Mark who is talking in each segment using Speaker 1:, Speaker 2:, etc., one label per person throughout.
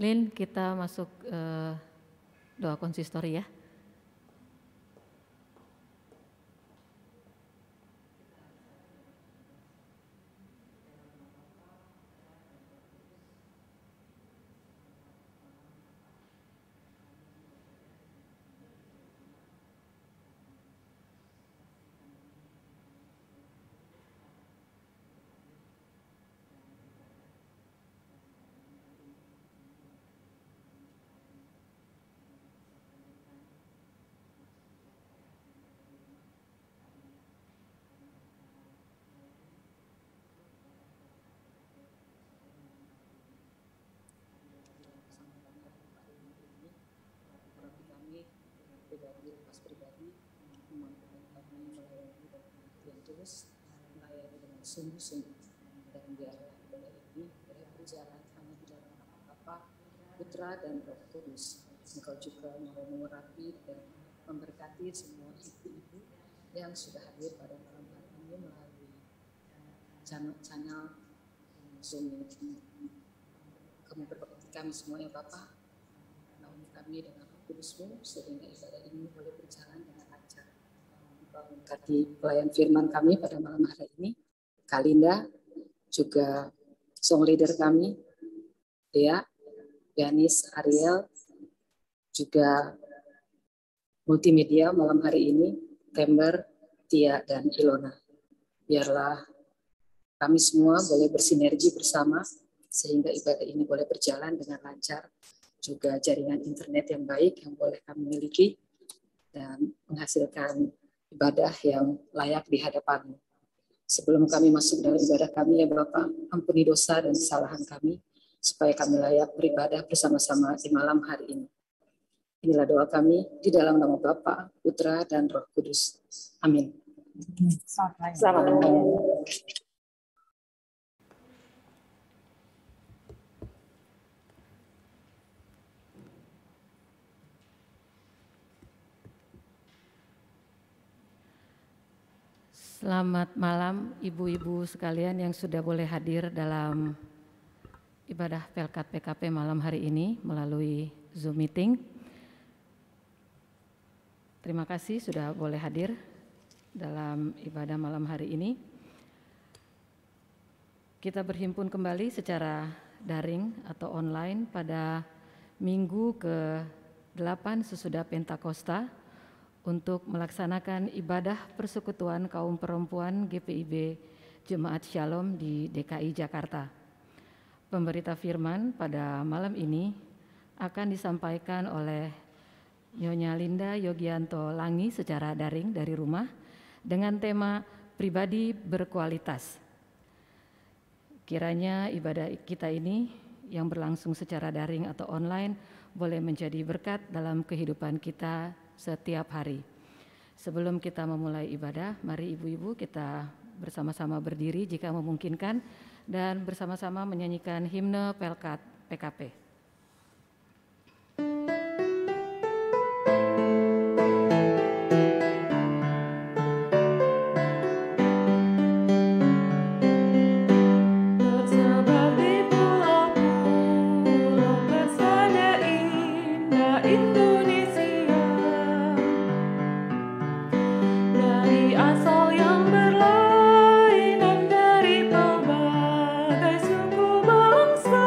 Speaker 1: Lin, kita masuk doa konsistori ya.
Speaker 2: Sungguh-sungguh dan biarlah ibadah ini boleh berjalan hanya di dalam nama Bapa, Putra dan Roh Kudus. Engkau juga mau mengurapi dan memberkati semua ibu-ibu yang sudah hadir pada malam hari ini melalui channel Zoom ini. Kamu berkati kami semua ya Bapa, naungi kami dengan Roh Kudus-Mu sehingga ibadah ini boleh berjalan dengan lancar. Engkau memberkati pelayan firman kami pada malam hari ini. Kalinda, juga song leader kami, Dea, Yanis, Ariel, juga multimedia malam hari ini, Tember, Tia, dan Ilona. Biarlah kami semua boleh bersinergi bersama, sehingga ibadah ini boleh berjalan dengan lancar, juga jaringan internet yang baik yang boleh kami miliki, dan menghasilkan ibadah yang layak di hadapan-Mu. Sebelum kami masuk dalam ibadah kami ya Bapa, ampuni dosa dan kesalahan kami, supaya kami layak beribadah bersama-sama di malam hari ini. Inilah doa kami di dalam nama Bapa, Putra, dan Roh Kudus. Amin. Selamat malam.
Speaker 1: Selamat malam ibu-ibu sekalian yang sudah boleh hadir dalam ibadah Pelkat PKP malam hari ini melalui Zoom meeting. Terima kasih sudah boleh hadir dalam ibadah malam hari ini. Kita berhimpun kembali secara daring atau online pada minggu ke-8 sesudah Pentakosta untuk melaksanakan ibadah persekutuan kaum perempuan GPIB Jemaat Shalom di DKI Jakarta. Pemberita firman pada malam ini akan disampaikan oleh Nyonya Linda Yogianto Langi secara daring dari rumah dengan tema pribadi berkualitas. Kiranya ibadah kita ini yang berlangsung secara daring atau online boleh menjadi berkat dalam kehidupan kita setiap hari. Sebelum kita memulai ibadah, mari ibu-ibu kita bersama-sama berdiri jika memungkinkan dan bersama-sama menyanyikan himne Pelkat PKP.
Speaker 3: Bangsa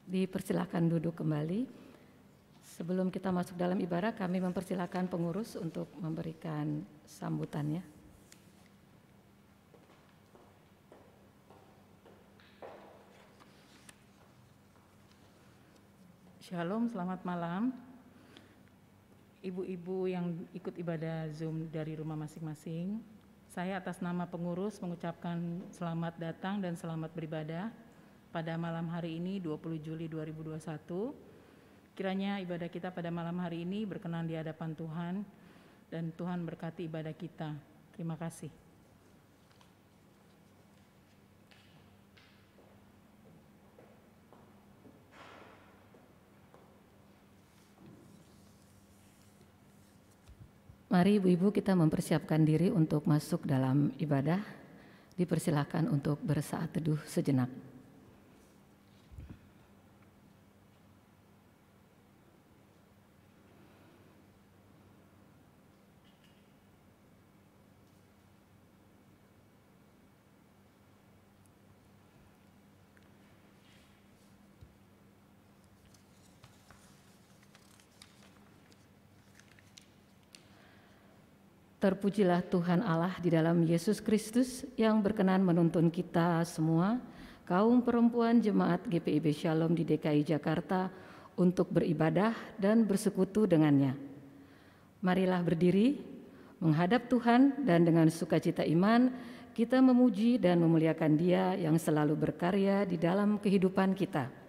Speaker 1: Dipersilakan duduk kembali. Sebelum kita masuk dalam ibadah, kami mempersilakan pengurus untuk memberikan sambutannya.
Speaker 3: Shalom, selamat malam. Ibu-ibu yang ikut ibadah Zoom dari rumah masing-masing, saya atas nama pengurus mengucapkan selamat datang dan selamat beribadah pada malam hari ini 20 Juli 2021. Kiranya ibadah kita pada malam hari ini berkenan di hadapan Tuhan dan Tuhan berkati ibadah kita. Terima kasih.
Speaker 1: Mari ibu-ibu kita mempersiapkan diri untuk masuk dalam ibadah. Dipersilakan untuk bersaat teduh sejenak. Terpujilah Tuhan Allah di dalam Yesus Kristus yang berkenan menuntun kita semua, kaum perempuan jemaat GPIB Shalom di DKI Jakarta untuk beribadah dan bersekutu dengannya. Marilah berdiri, menghadap Tuhan dan dengan sukacita iman kita memuji dan memuliakan Dia yang selalu berkarya di dalam kehidupan kita.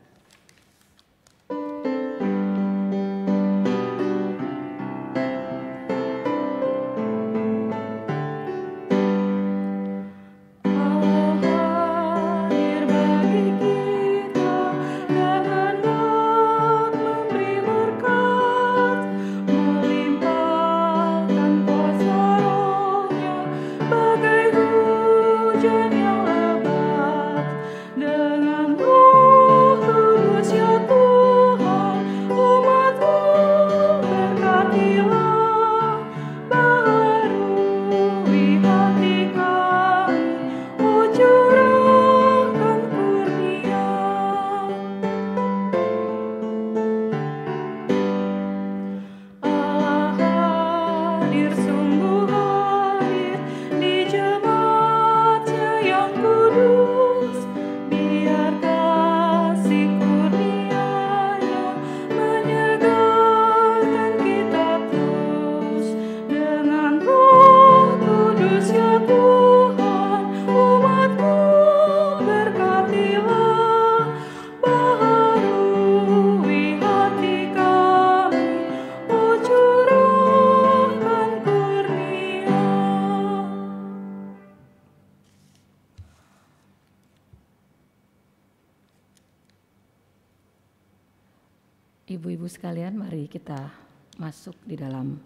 Speaker 1: Ibu-ibu sekalian, mari kita masuk di dalam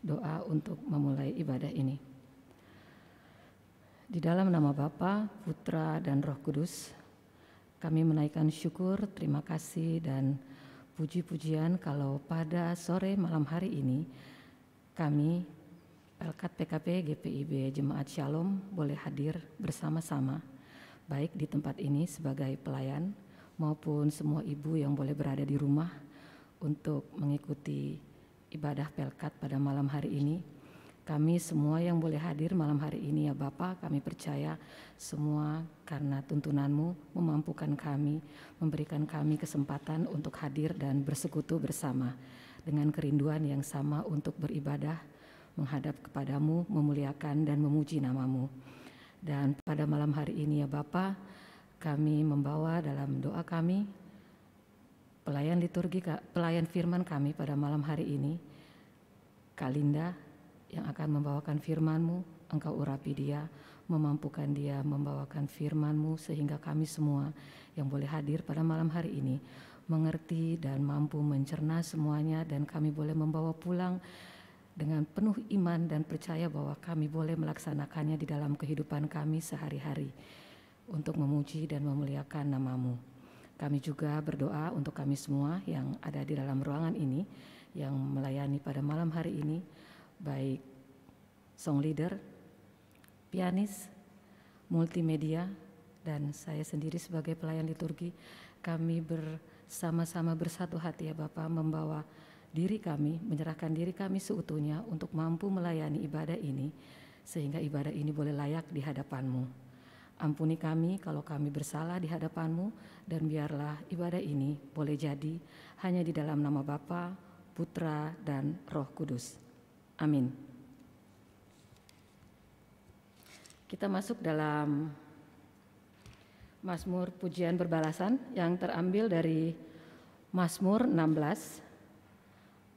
Speaker 1: doa untuk memulai ibadah ini. Di dalam nama Bapa, Putra, dan Roh Kudus, kami menaikkan syukur, terima kasih, dan puji-pujian kalau pada sore malam hari ini kami, Pelkat PKP GPIB Jemaat Shalom, boleh hadir bersama-sama, baik di tempat ini sebagai pelayan maupun semua ibu yang boleh berada di rumah untuk mengikuti ibadah Pelkat pada malam hari ini. Kami semua yang boleh hadir malam hari ini ya Bapa, kami percaya semua karena tuntunan-Mu memampukan kami, memberikan kami kesempatan untuk hadir dan bersekutu bersama dengan kerinduan yang sama untuk beribadah, menghadap kepadamu, memuliakan dan memuji nama-Mu. Dan pada malam hari ini ya Bapa, kami membawa dalam doa kami pelayan liturgi, pelayan firman kami pada malam hari ini, Kak Linda, yang akan membawakan firman-Mu. Engkau urapi dia, memampukan dia membawakan firman-Mu, sehingga kami semua yang boleh hadir pada malam hari ini mengerti dan mampu mencerna semuanya, dan kami boleh membawa pulang dengan penuh iman dan percaya bahwa kami boleh melaksanakannya di dalam kehidupan kami sehari-hari untuk memuji dan memuliakan nama-Mu. Kami juga berdoa untuk kami semua yang ada di dalam ruangan ini, yang melayani pada malam hari ini, baik song leader, pianis, multimedia, dan saya sendiri sebagai pelayan liturgi. Kami bersama-sama bersatu hati ya Bapa, membawa diri kami, menyerahkan diri kami seutuhnya untuk mampu melayani ibadah ini, sehingga ibadah ini boleh layak di hadapan-Mu. Ampuni kami kalau kami bersalah di hadapan-Mu, dan biarlah ibadah ini boleh jadi hanya di dalam nama Bapa, Putra, dan Roh Kudus. Amin. Kita masuk dalam Mazmur Pujian Berbalasan yang terambil dari Mazmur 16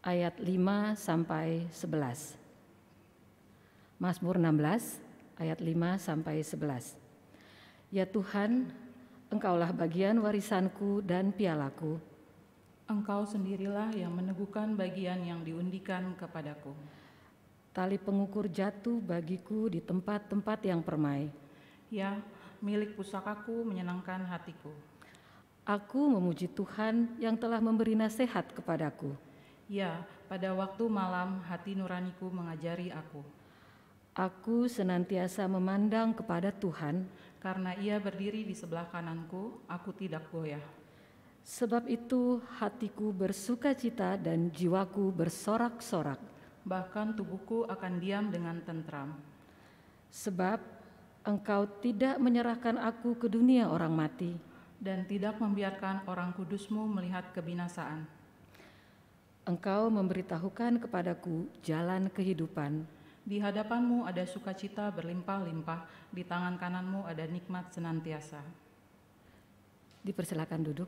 Speaker 1: ayat 5 sampai 11. Mazmur 16 ayat 5 sampai 11. Ya Tuhan, Engkaulah bagian warisanku dan pialaku.
Speaker 3: Engkau sendirilah yang meneguhkan bagian yang diundikan kepadaku.
Speaker 1: Tali pengukur jatuh bagiku di tempat-tempat yang permai.
Speaker 3: Ya, milik pusakaku menyenangkan hatiku.
Speaker 1: Aku memuji Tuhan yang telah memberi nasihat kepadaku.
Speaker 3: Ya, pada waktu malam hati nuraniku mengajari aku.
Speaker 1: Aku senantiasa memandang kepada Tuhan,
Speaker 3: karena Ia berdiri di sebelah kananku, aku tidak goyah.
Speaker 1: Sebab itu hatiku bersukacita dan jiwaku bersorak-sorak.
Speaker 3: Bahkan tubuhku akan diam dengan tentram.
Speaker 1: Sebab Engkau tidak menyerahkan aku ke dunia orang mati,
Speaker 3: dan tidak membiarkan orang kudus-Mu melihat kebinasaan.
Speaker 1: Engkau memberitahukan kepadaku jalan kehidupan.
Speaker 3: Di hadapan-Mu ada sukacita berlimpah-limpah, di tangan kanan-Mu ada nikmat senantiasa.
Speaker 1: Dipersilakan duduk.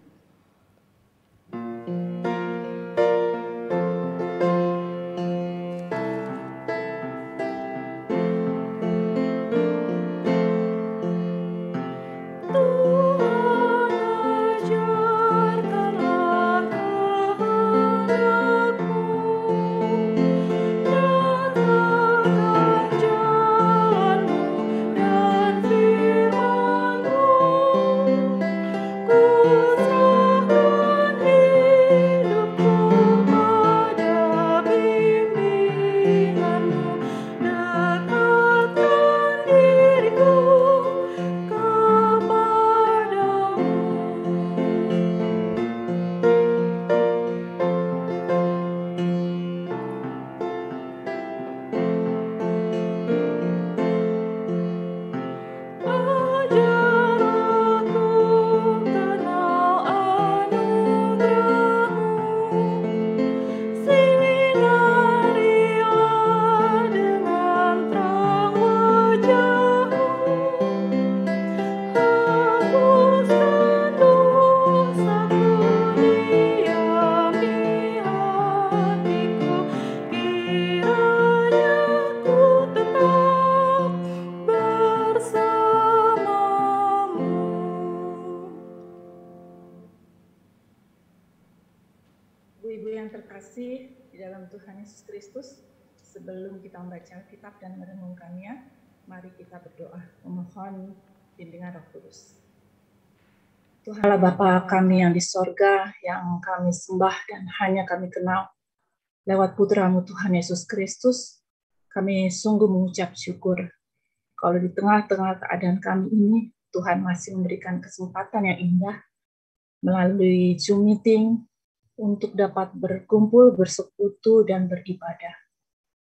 Speaker 4: Sebelum kita membaca Alkitab dan merenungkannya, mari kita berdoa memohon bimbingan Roh Kudus. Tuhanlah Bapa kami yang di sorga, yang kami sembah dan hanya kami kenal. Lewat Putra-Mu Tuhan Yesus Kristus, kami sungguh mengucap syukur. Kalau di tengah-tengah keadaan kami ini, Tuhan masih memberikan kesempatan yang indah melalui Zoom meeting untuk dapat berkumpul, bersekutu, dan beribadah.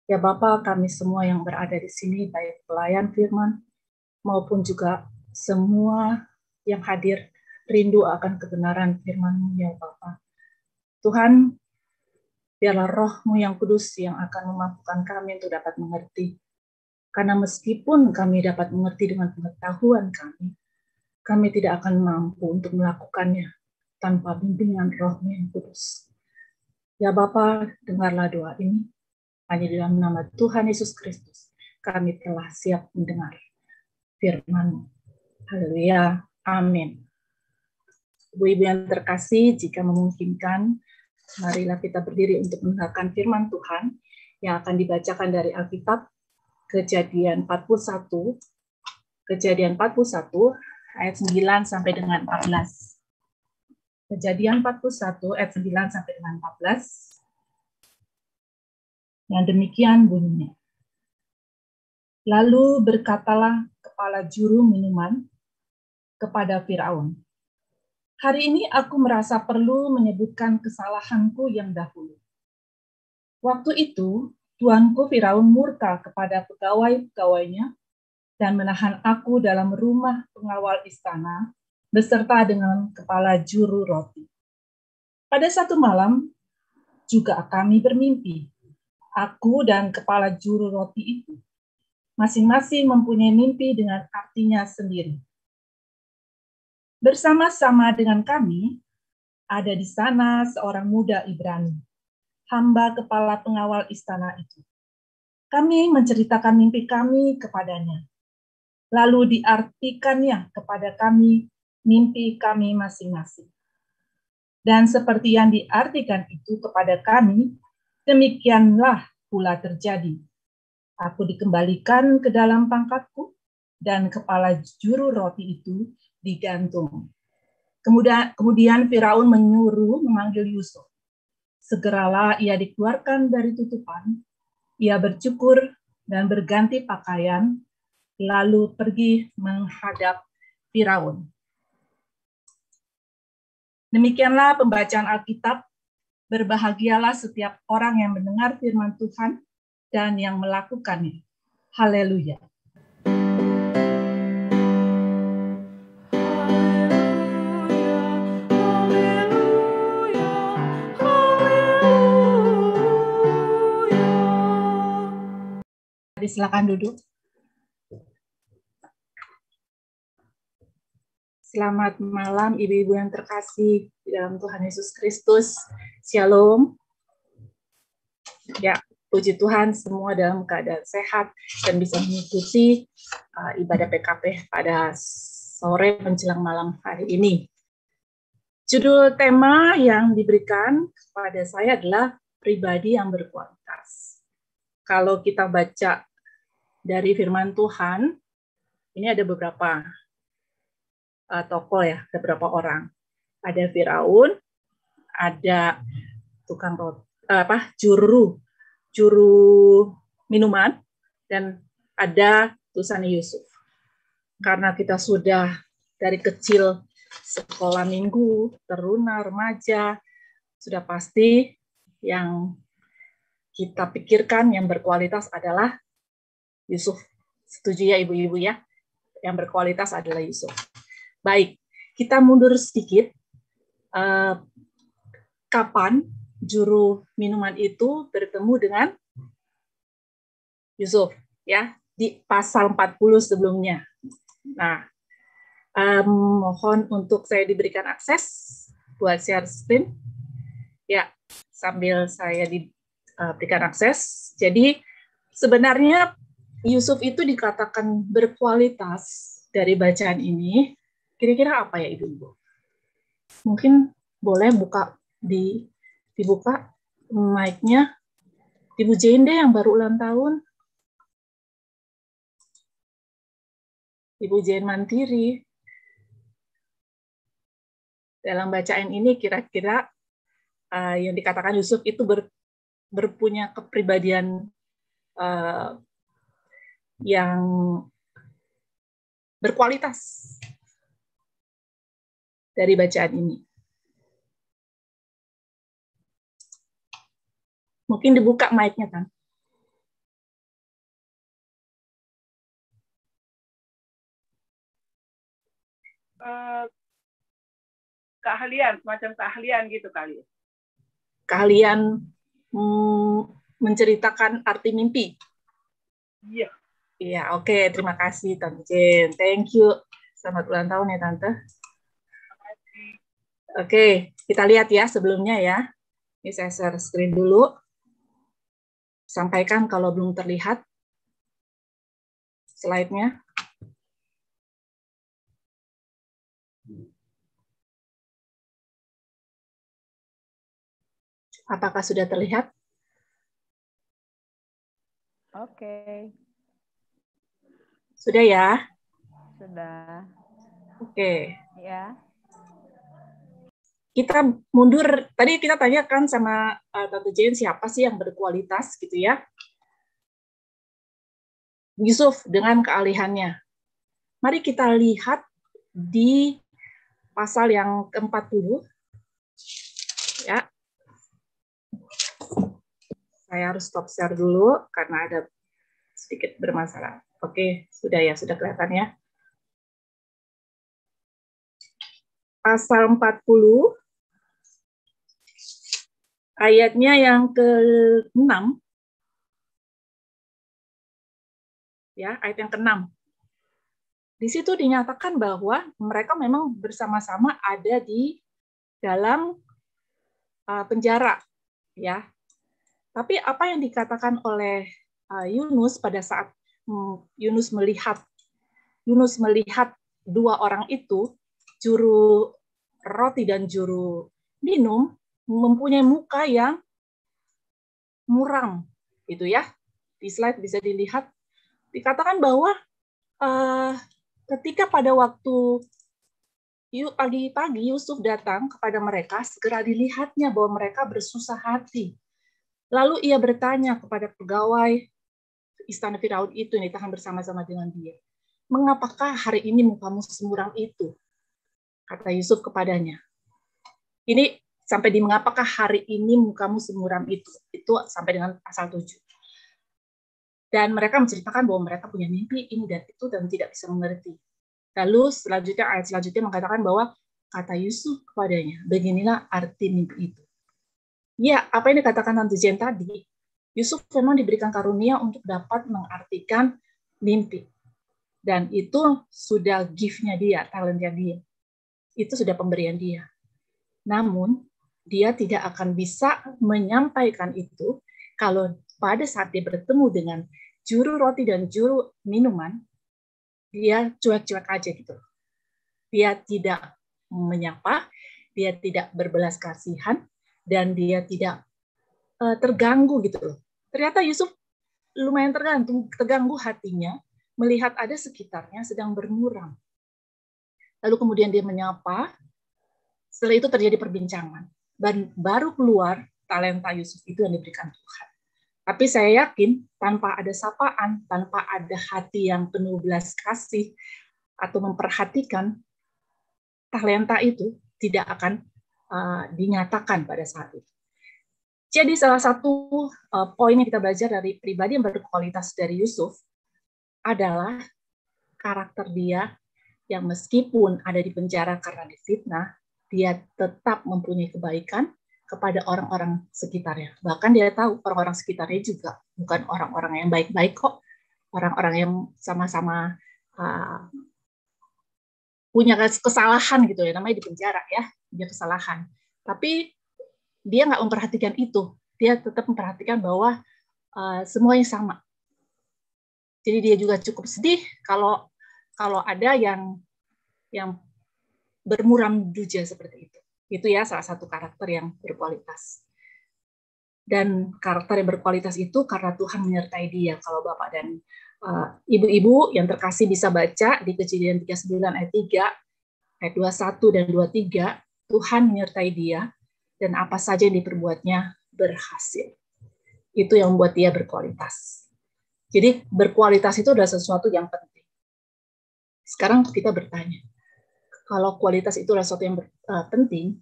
Speaker 4: Ya Bapa, kami semua yang berada di sini, baik pelayan firman maupun juga semua yang hadir, rindu akan kebenaran firman-Mu ya Bapa. Tuhan, biarlah Roh-Mu yang kudus yang akan memampukan kami untuk dapat mengerti. Karena meskipun kami dapat mengerti dengan pengetahuan kami tidak akan mampu untuk melakukannya. tanpa bimbingan Roh-Mu yang kudus. Ya Bapa, dengarlah doa ini. Hanya di dalam nama Tuhan Yesus Kristus, kami telah siap mendengar firman-Mu. Haleluya. Amin. Ibu-ibu yang terkasih, jika memungkinkan, marilah kita berdiri untuk mendengarkan firman Tuhan yang akan dibacakan dari Alkitab Kejadian 41 ayat 9 sampai dengan 14. Kejadian 41 ayat 9 sampai dengan 14. Yang demikian bunyinya. Lalu berkatalah kepala juru minuman kepada Firaun, "Hari ini aku merasa perlu menyebutkan kesalahanku yang dahulu. Waktu itu, tuanku Firaun murka kepada pegawai-pegawainya dan menahan aku dalam rumah pengawal istana beserta dengan kepala juru roti. Pada satu malam, juga kami bermimpi. Aku dan kepala juru roti itu masing-masing mempunyai mimpi dengan artinya sendiri. Bersama-sama dengan kami, ada di sana seorang muda Ibrani, hamba kepala pengawal istana itu. Kami menceritakan mimpi kami kepadanya. Lalu diartikannya kepada kami mimpi kami masing-masing. Dan seperti yang diartikan itu kepada kami, demikianlah pula terjadi. Aku dikembalikan ke dalam pangkatku, dan kepala juru roti itu digantung. Kemudian Firaun menyuruh memanggil Yusuf. Segeralah ia dikeluarkan dari tutupan, ia bercukur dan berganti pakaian, lalu pergi menghadap Firaun. Demikianlah pembacaan Alkitab. Berbahagialah setiap orang yang mendengar firman Tuhan dan yang melakukannya. Haleluya. Silakan duduk. Selamat malam ibu-ibu yang terkasih di dalam Tuhan Yesus Kristus. Shalom. Ya, puji Tuhan semua dalam keadaan sehat dan bisa mengikuti ibadah PKP pada sore menjelang malam hari ini. Judul tema yang diberikan kepada saya adalah pribadi yang berkualitas. Kalau kita baca dari firman Tuhan, ini ada beberapa tokoh ya, ada beberapa orang. Ada Firaun, ada tukang roti, juru minuman, dan ada utusan Yusuf. Karena kita sudah dari kecil sekolah minggu, teruna, remaja, sudah pasti yang kita pikirkan yang berkualitas adalah Yusuf. Setuju ya ibu-ibu ya? Yang berkualitas adalah Yusuf. Baik, kita mundur sedikit. Kapan juru minuman itu bertemu dengan Yusuf? Ya, di pasal 40 sebelumnya. Nah, mohon untuk saya diberikan akses buat share screen. Ya, sambil saya diberikan akses. Jadi, sebenarnya Yusuf itu dikatakan berkualitas dari bacaan ini. Kira-kira apa ya ibu-ibu? Mungkin boleh dibuka mic-nya. Ibu Jane deh yang baru ulang tahun. Ibu Jane Mantiri. Dalam bacaan ini kira-kira yang dikatakan Yusuf itu berpunya kepribadian yang berkualitas dari bacaan ini. Mungkin dibuka mic-nya kan?
Speaker 5: Keahlian, semacam keahlian gitu kali.
Speaker 4: Keahlian menceritakan arti mimpi.
Speaker 5: Iya.
Speaker 4: Iya, oke. Terima kasih, Tante Jen. Thank you. Selamat ulang tahun ya, Tante. Oke, kita lihat ya sebelumnya ya. Ini saya share screen dulu. Sampaikan kalau belum terlihat slide-nya. Apakah sudah terlihat?
Speaker 6: Oke,
Speaker 4: Sudah ya?
Speaker 6: sudah.
Speaker 4: Oke.
Speaker 6: Ya.
Speaker 4: Kita mundur, tadi kita tanyakan sama Tante Jane siapa sih yang berkualitas gitu ya. Yusuf dengan kealihannya. Mari kita lihat di pasal yang ke-40. Ya. Saya harus stop share dulu karena ada sedikit bermasalah. Oke, sudah ya, sudah kelihatan ya. Pasal 40 ayatnya yang ke-6 ya, ayat yang ke-6. Di situ dinyatakan bahwa mereka memang bersama-sama ada di dalam penjara ya. Tapi apa yang dikatakan oleh Yunus pada saat Yunus melihat dua orang itu, juru roti dan juru minum, mempunyai muka yang muram, gitu ya. Di slide bisa dilihat, dikatakan bahwa ketika pada waktu pagi-pagi Yusuf datang kepada mereka, segera dilihatnya bahwa mereka bersusah hati. Lalu ia bertanya kepada pegawai istana Firaun itu yang ditahan bersama-sama dengan dia, "Mengapakah hari ini mukamu semuram itu?" Kata Yusuf kepadanya. Ini sampai di mengapakah hari ini mukamu semuram itu. Itu sampai dengan pasal 7. Dan mereka menceritakan bahwa mereka punya mimpi ini dan itu dan tidak bisa mengerti. Lalu selanjutnya ayat selanjutnya mengatakan bahwa kata Yusuf kepadanya, "Beginilah arti mimpi itu." Ya, apa yang dikatakan Tante Jen tadi, Yusuf memang diberikan karunia untuk dapat mengartikan mimpi. Dan itu sudah gift-nya dia, talent-nya dia. Itu sudah pemberian dia. Namun, dia tidak akan bisa menyampaikan itu kalau pada saat dia bertemu dengan juru roti dan juru minuman, dia cuek-cuek aja gitu. Dia tidak menyapa, dia tidak berbelas kasihan, dan dia tidak terganggu gitu loh. Ternyata Yusuf lumayan terganggu hatinya melihat ada sekitarnya sedang bermuram. Lalu kemudian dia menyapa, setelah itu terjadi perbincangan. Dan baru keluar talenta Yusuf itu yang diberikan Tuhan. Tapi saya yakin tanpa ada sapaan, tanpa ada hati yang penuh belas kasih atau memperhatikan, talenta itu tidak akan dinyatakan pada saat itu. Jadi salah satu poin yang kita belajar dari pribadi yang berkualitas dari Yusuf adalah karakter dia yang meskipun ada di penjara karena difitnah, dia tetap mempunyai kebaikan kepada orang-orang sekitarnya. Bahkan dia tahu orang-orang sekitarnya juga bukan orang-orang yang baik-baik kok. Orang-orang yang sama-sama punya kesalahan gitu ya, namanya di penjara ya, punya kesalahan. Tapi dia nggak memperhatikan itu. Dia tetap memperhatikan bahwa semuanya sama. Jadi dia juga cukup sedih kalau ada yang bermuram duja seperti itu. Itu ya salah satu karakter yang berkualitas. Dan karakter yang berkualitas itu karena Tuhan menyertai dia. Kalau Bapak dan ibu-ibu yang terkasih bisa baca di Kejadian 39 ayat 3, ayat 21 dan 23, Tuhan menyertai dia dan apa saja yang diperbuatnya berhasil. Itu yang membuat dia berkualitas. Jadi berkualitas itu adalah sesuatu yang penting. Sekarang kita bertanya, kalau kualitas itu adalah sesuatu yang penting,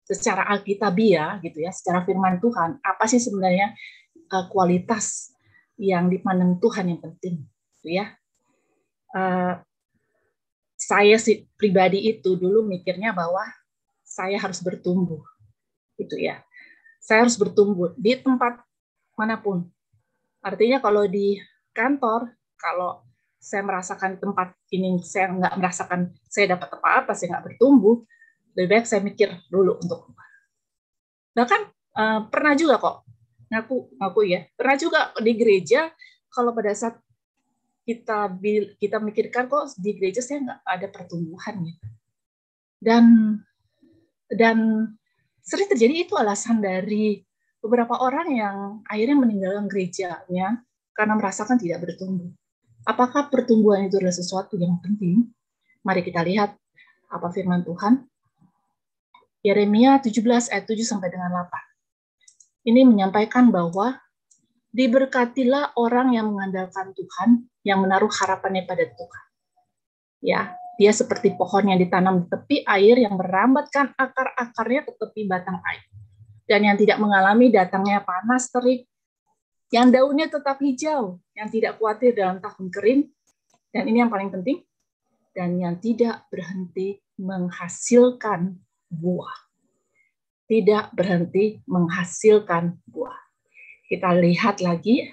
Speaker 4: secara alkitabiah gitu ya, secara firman Tuhan, apa sih sebenarnya kualitas yang dipandang Tuhan yang penting, gitu ya? Saya sih pribadi itu dulu mikirnya bahwa saya harus bertumbuh, gitu ya. Saya harus bertumbuh di tempat manapun. Artinya kalau di kantor, kalau saya merasakan tempat ini saya nggak merasakan saya dapat apa-apa, saya nggak bertumbuh, lebih baik saya mikir dulu untuk keluar. Bahkan pernah juga kok, ngaku ya, pernah juga di gereja, kalau pada saat kita mikirkan kok di gereja saya nggak ada pertumbuhan gitu. Dan sering terjadi itu alasan dari beberapa orang yang akhirnya meninggalkan gerejanya karena merasakan tidak bertumbuh. Apakah pertumbuhan itu adalah sesuatu yang penting? Mari kita lihat apa firman Tuhan. Yeremia 17 ayat 7 sampai dengan 8. Ini menyampaikan bahwa diberkatilah orang yang mengandalkan Tuhan, yang menaruh harapannya pada Tuhan. Ya, dia seperti pohon yang ditanam di tepi air yang merambatkan akar-akarnya ke tepi batang air. Dan yang tidak mengalami datangnya panas terik, yang daunnya tetap hijau, yang tidak khawatir dalam tahun kering, dan ini yang paling penting, dan yang tidak berhenti menghasilkan buah. Tidak berhenti menghasilkan buah. Kita lihat lagi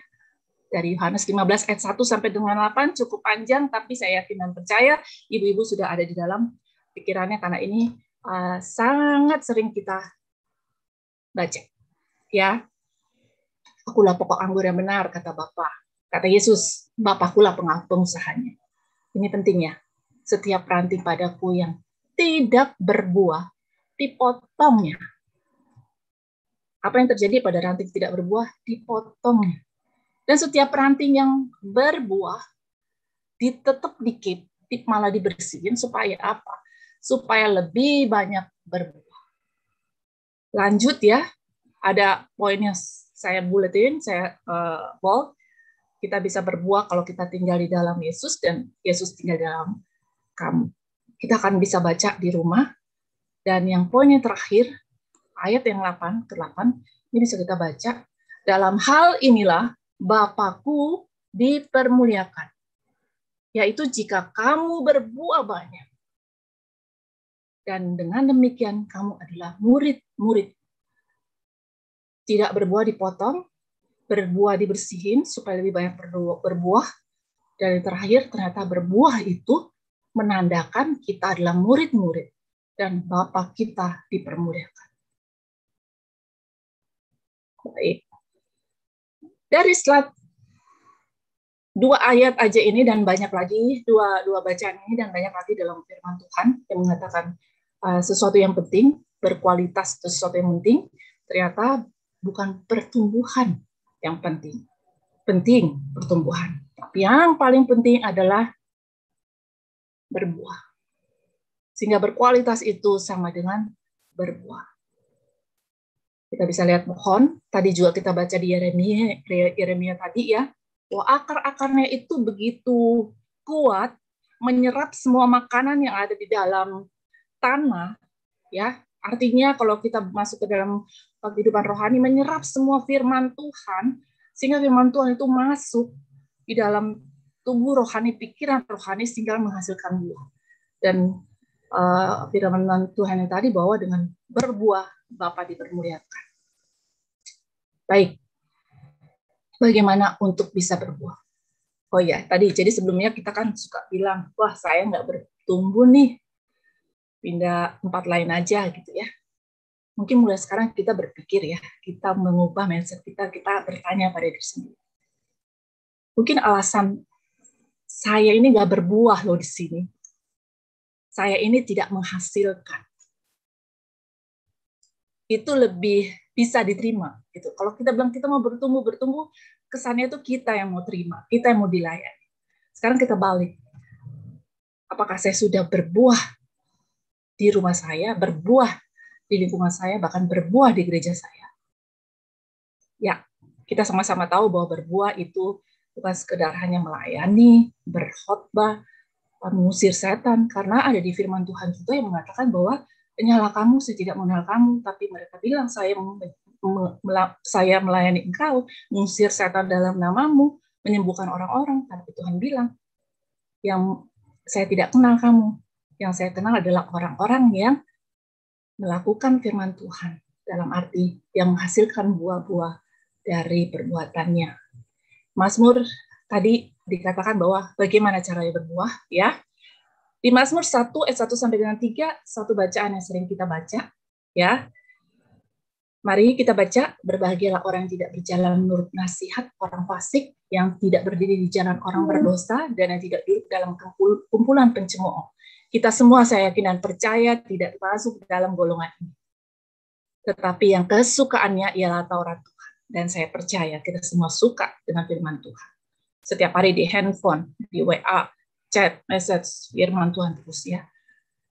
Speaker 4: dari Yohanes 15 ayat 1 sampai dengan 8, cukup panjang, tapi saya yakin dan percaya ibu-ibu sudah ada di dalam pikirannya, karena ini sangat sering kita baca. Ya, akulah pokok anggur yang benar, kata Bapa. Kata Yesus, Bapakulah pengusahanya. Ini penting ya. Setiap ranting padaku yang tidak berbuah, dipotongnya. Apa yang terjadi pada ranting tidak berbuah? Dipotongnya. Dan setiap ranting yang berbuah, ditetap dikit, malah dibersihin, supaya apa? Supaya lebih banyak berbuah. Lanjut ya, ada poinnya saya buletin, saya bold. Kita bisa berbuah kalau kita tinggal di dalam Yesus dan Yesus tinggal di dalam kamu. Kita akan bisa baca di rumah. Dan yang poin yang terakhir, ayat yang 8 ke 8, ini bisa kita baca. Dalam hal inilah Bapakku dipermuliakan, yaitu jika kamu berbuah banyak. Dan dengan demikian kamu adalah murid-murid. Tidak berbuah dipotong, berbuah dibersihin supaya lebih banyak berbuah. Dan yang terakhir, ternyata berbuah itu menandakan kita adalah murid-murid dan Bapa kita dipermuliakan. Baik. Dari slide 2 ayat aja ini dan banyak lagi, dua bacaan ini dan banyak lagi dalam firman Tuhan yang mengatakan sesuatu yang penting, berkualitas itu sesuatu yang penting, ternyata bukan pertumbuhan yang penting. Penting pertumbuhan. Tapi yang paling penting adalah berbuah. Sehingga berkualitas itu sama dengan berbuah. Kita bisa lihat pohon, tadi juga kita baca di Yeremia tadi ya, bahwa akar-akarnya itu begitu kuat, menyerap semua makanan yang ada di dalam tanah, ya. Artinya kalau kita masuk ke dalam kehidupan rohani, menyerap semua firman Tuhan, sehingga firman Tuhan itu masuk di dalam tubuh rohani, pikiran rohani, sehingga menghasilkan buah. Dan firman Tuhan yang tadi bahwa dengan berbuah, Bapa dipermuliakan. Baik, bagaimana untuk bisa berbuah? Oh ya, tadi jadi sebelumnya kita kan suka bilang, wah saya nggak bertumbuh nih, pindah tempat lain aja gitu ya. Mungkin mulai sekarang kita berpikir ya, kita mengubah mindset kita bertanya pada diri sendiri. Mungkin alasan saya ini nggak berbuah loh di sini. Saya ini tidak menghasilkan. Itu lebih bisa diterima. Gitu. Kalau kita bilang kita mau bertumbuh, kesannya itu kita yang mau terima, kita yang mau dilayani. Sekarang kita balik. Apakah saya sudah berbuah di rumah saya, berbuah di lingkungan saya, bahkan berbuah di gereja saya? Ya, kita sama-sama tahu bahwa berbuah itu bukan sekedar hanya melayani, berkhotbah, mengusir setan, karena ada di firman Tuhan juga yang mengatakan bahwa hanyalah kamu, saya tidak mengenal kamu, tapi mereka bilang saya melayani engkau, mengusir setan dalam namamu, menyembuhkan orang-orang, tapi Tuhan bilang, yang saya tidak kenal kamu, yang saya kenal adalah orang-orang yang melakukan firman Tuhan, dalam arti yang menghasilkan buah-buah dari perbuatannya. Mazmur tadi dikatakan bahwa bagaimana caranya berbuah, ya. Di Mazmur 1 ayat 1 sampai dengan 3, satu bacaan yang sering kita baca, ya. Mari kita baca, berbahagialah orang yang tidak berjalan menurut nasihat orang fasik, yang tidak berdiri di jalan orang berdosa, dan yang tidak duduk dalam kumpulan pencemooh. Kita semua, saya yakin dan percaya, tidak masuk dalam golongan ini. Tetapi yang kesukaannya ialah Taurat Tuhan. Dan saya percaya kita semua suka dengan firman Tuhan. Setiap hari di handphone, di WA, chat, message, firman Tuhan terus ya.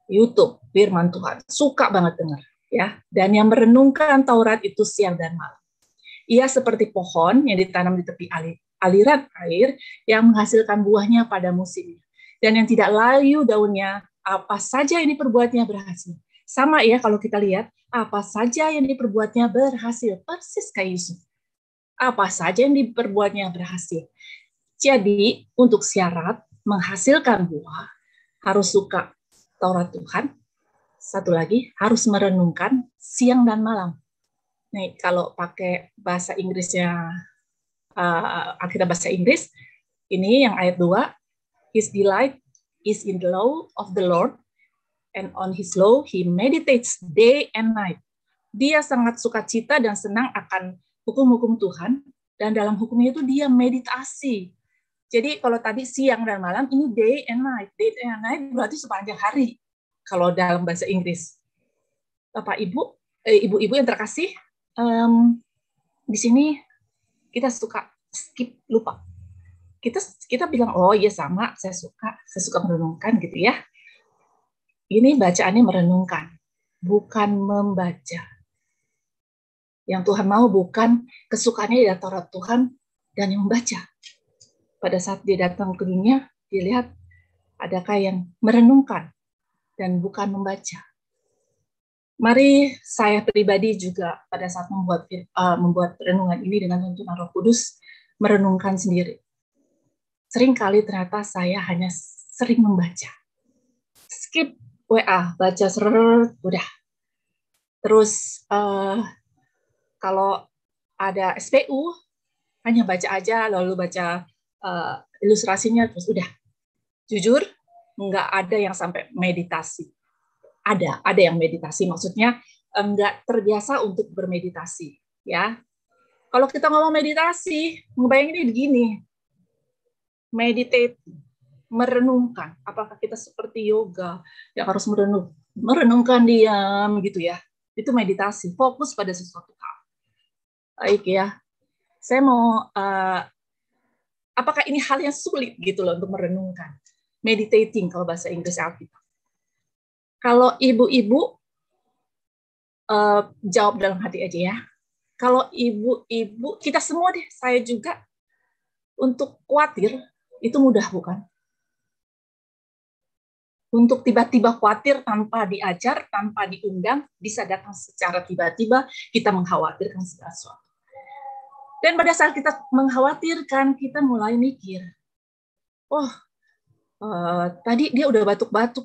Speaker 4: YouTube, firman Tuhan. Suka banget dengar. Ya, dan yang merenungkan Taurat itu siang dan malam. Ia seperti pohon yang ditanam di tepi aliran air yang menghasilkan buahnya pada musimnya. Dan yang tidak layu daunnya, apa saja yang diperbuatnya berhasil. Sama ya kalau kita lihat, apa saja yang diperbuatnya berhasil. Persis kayak Yusuf. Apa saja yang diperbuatnya berhasil. Jadi, untuk syarat menghasilkan buah, harus suka Taurat Tuhan. Satu lagi, harus merenungkan siang dan malam. Nih, kalau pakai bahasa Inggrisnya, akhirnya bahasa Inggris, ini yang ayat 2, His delight is in the law of the Lord, and on His law He meditates day and night. Dia sangat sukacita dan senang akan hukum-hukum Tuhan, dan dalam hukumnya itu dia meditasi. Jadi kalau tadi siang dan malam, ini day and night. Day and night berarti sepanjang hari. Kalau dalam bahasa Inggris, Bapak Ibu, ibu-ibu yang terkasih, di sini kita suka skip, lupa. Kita bilang, oh iya sama, saya suka merenungkan gitu ya. Ini bacaannya merenungkan, bukan membaca. Yang Tuhan mau bukan kesukaannya di Taurat Tuhan dan yang membaca. Pada saat dia datang ke dunia, dia lihat adakah yang merenungkan dan bukan membaca. Mari saya pribadi juga pada saat membuat renungan ini dengan tuntunan Roh Kudus, merenungkan sendiri. Seringkali ternyata saya hanya sering membaca. Skip WA, baca seret, udah. Terus kalau ada SPU, hanya baca aja, lalu baca ilustrasinya, terus udah. Jujur, nggak ada yang sampai meditasi. Ada yang meditasi, maksudnya nggak terbiasa untuk bermeditasi. Ya, kalau kita ngomong meditasi, ngebayangin begini, meditate, merenungkan. Apakah kita seperti yoga yang harus merenungkan diam gitu ya? Itu meditasi, fokus pada sesuatu hal. Baik ya, saya mau apakah ini hal yang sulit gitu loh untuk merenungkan? Meditating kalau bahasa Inggris Alkitab. Kalau ibu-ibu jawab dalam hati aja ya. Kalau ibu-ibu, kita semua deh, saya juga, untuk khawatir itu mudah bukan? Untuk tiba-tiba khawatir tanpa diajar, tanpa diundang, bisa datang secara tiba-tiba, kita mengkhawatirkan segala sesuatu. Dan pada saat kita mengkhawatirkan, kita mulai mikir, oh, tadi dia udah batuk-batuk,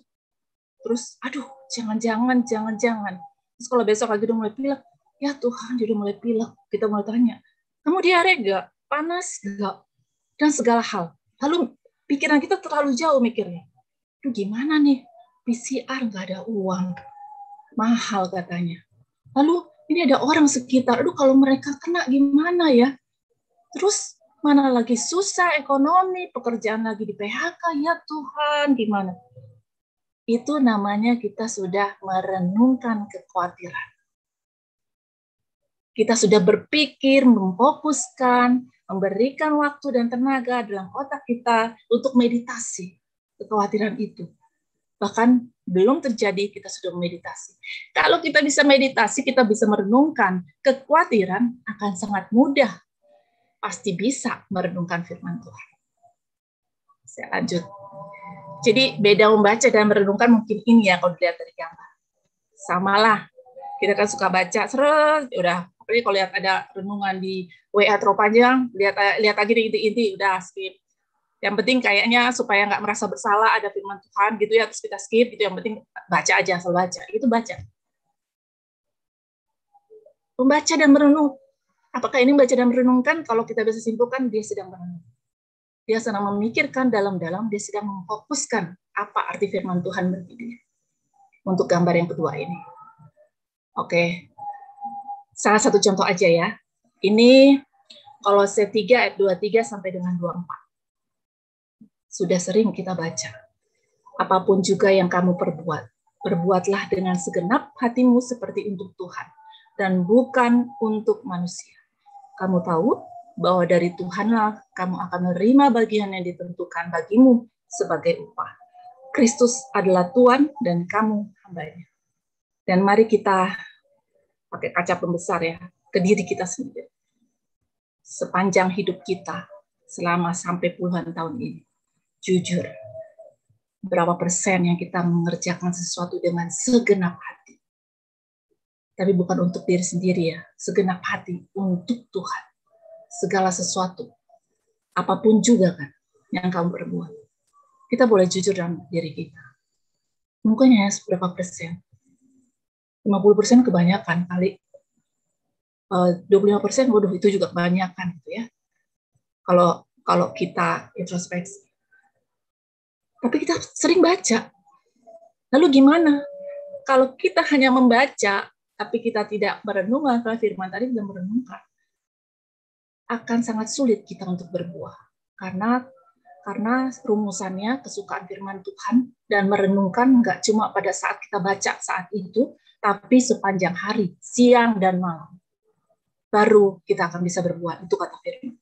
Speaker 4: terus, aduh, jangan-jangan. Terus kalau besok lagi udah mulai pilek, ya Tuhan, dia udah mulai pilek. Kita mulai tanya, kamu diare nggak? Panas nggak? Dan segala hal. Lalu pikiran kita terlalu jauh mikirnya. Aduh, gimana nih? PCR nggak ada uang. Mahal katanya. Lalu ini ada orang sekitar. Aduh, kalau mereka kena gimana ya? Terus mana lagi susah ekonomi, pekerjaan lagi di PHK. Ya Tuhan, gimana? Itu namanya kita sudah merenungkan kekhawatiran. Kita sudah berpikir, memfokuskan, memberikan waktu dan tenaga dalam otak kita untuk meditasi kekhawatiran itu. Bahkan belum terjadi, kita sudah meditasi. Kalau kita bisa meditasi, kita bisa merenungkan kekhawatiran, akan sangat mudah. Pasti bisa merenungkan firman Tuhan. Saya lanjut. Jadi beda membaca dan merenungkan mungkin ini ya kalau dilihat dari gambar. Samalah, kita kan suka baca, seret, udah. Apalagi kalau lihat ada renungan di WA terlalu panjang, lihat lagi inti-inti, udah skip. Yang penting kayaknya supaya nggak merasa bersalah ada firman Tuhan gitu ya, terus kita skip gitu. Yang penting baca aja, asal baca. Itu baca. Membaca dan merenung. Apakah ini membaca dan merenungkan? Kalau kita bisa simpulkan, dia sedang merenung. dia sedang memikirkan dalam-dalam, dia sedang memfokuskan apa arti firman Tuhan bagi dia. Untuk gambar yang kedua ini. Oke. Salah satu contoh aja ya. Ini Kolose 3 ayat 23 sampai dengan 24. Sudah sering kita baca. Apapun juga yang kamu perbuat, berbuatlah dengan segenap hatimu seperti untuk Tuhan dan bukan untuk manusia. Kamu tahu bahwa dari Tuhanlah kamu akan menerima bagian yang ditentukan bagimu sebagai upah. Kristus adalah Tuhan dan kamu hambanya. Dan mari kita pakai kaca pembesar ya, ke diri kita sendiri. Sepanjang hidup kita, selama sampai puluhan tahun ini, jujur, berapa persen yang kita mengerjakan sesuatu dengan segenap hati. Tapi bukan untuk diri sendiri ya, segenap hati untuk Tuhan. Segala sesuatu, apapun juga kan yang kamu perbuat. Kita boleh jujur dalam diri kita. Mungkin ya berapa persen? 50% kebanyakan kali. 25%, waduh itu juga kebanyakan gitu ya. Kalau kita introspeksi. Tapi kita sering baca. Lalu gimana? Kalau kita hanya membaca, tapi kita tidak merenungkan, kalau firman tadi tidak merenungkan, akan sangat sulit kita untuk berbuah. Karena rumusannya kesukaan firman Tuhan dan merenungkan nggak cuma pada saat kita baca saat itu, tapi sepanjang hari, siang dan malam. Baru kita akan bisa berbuat, itu kata firman.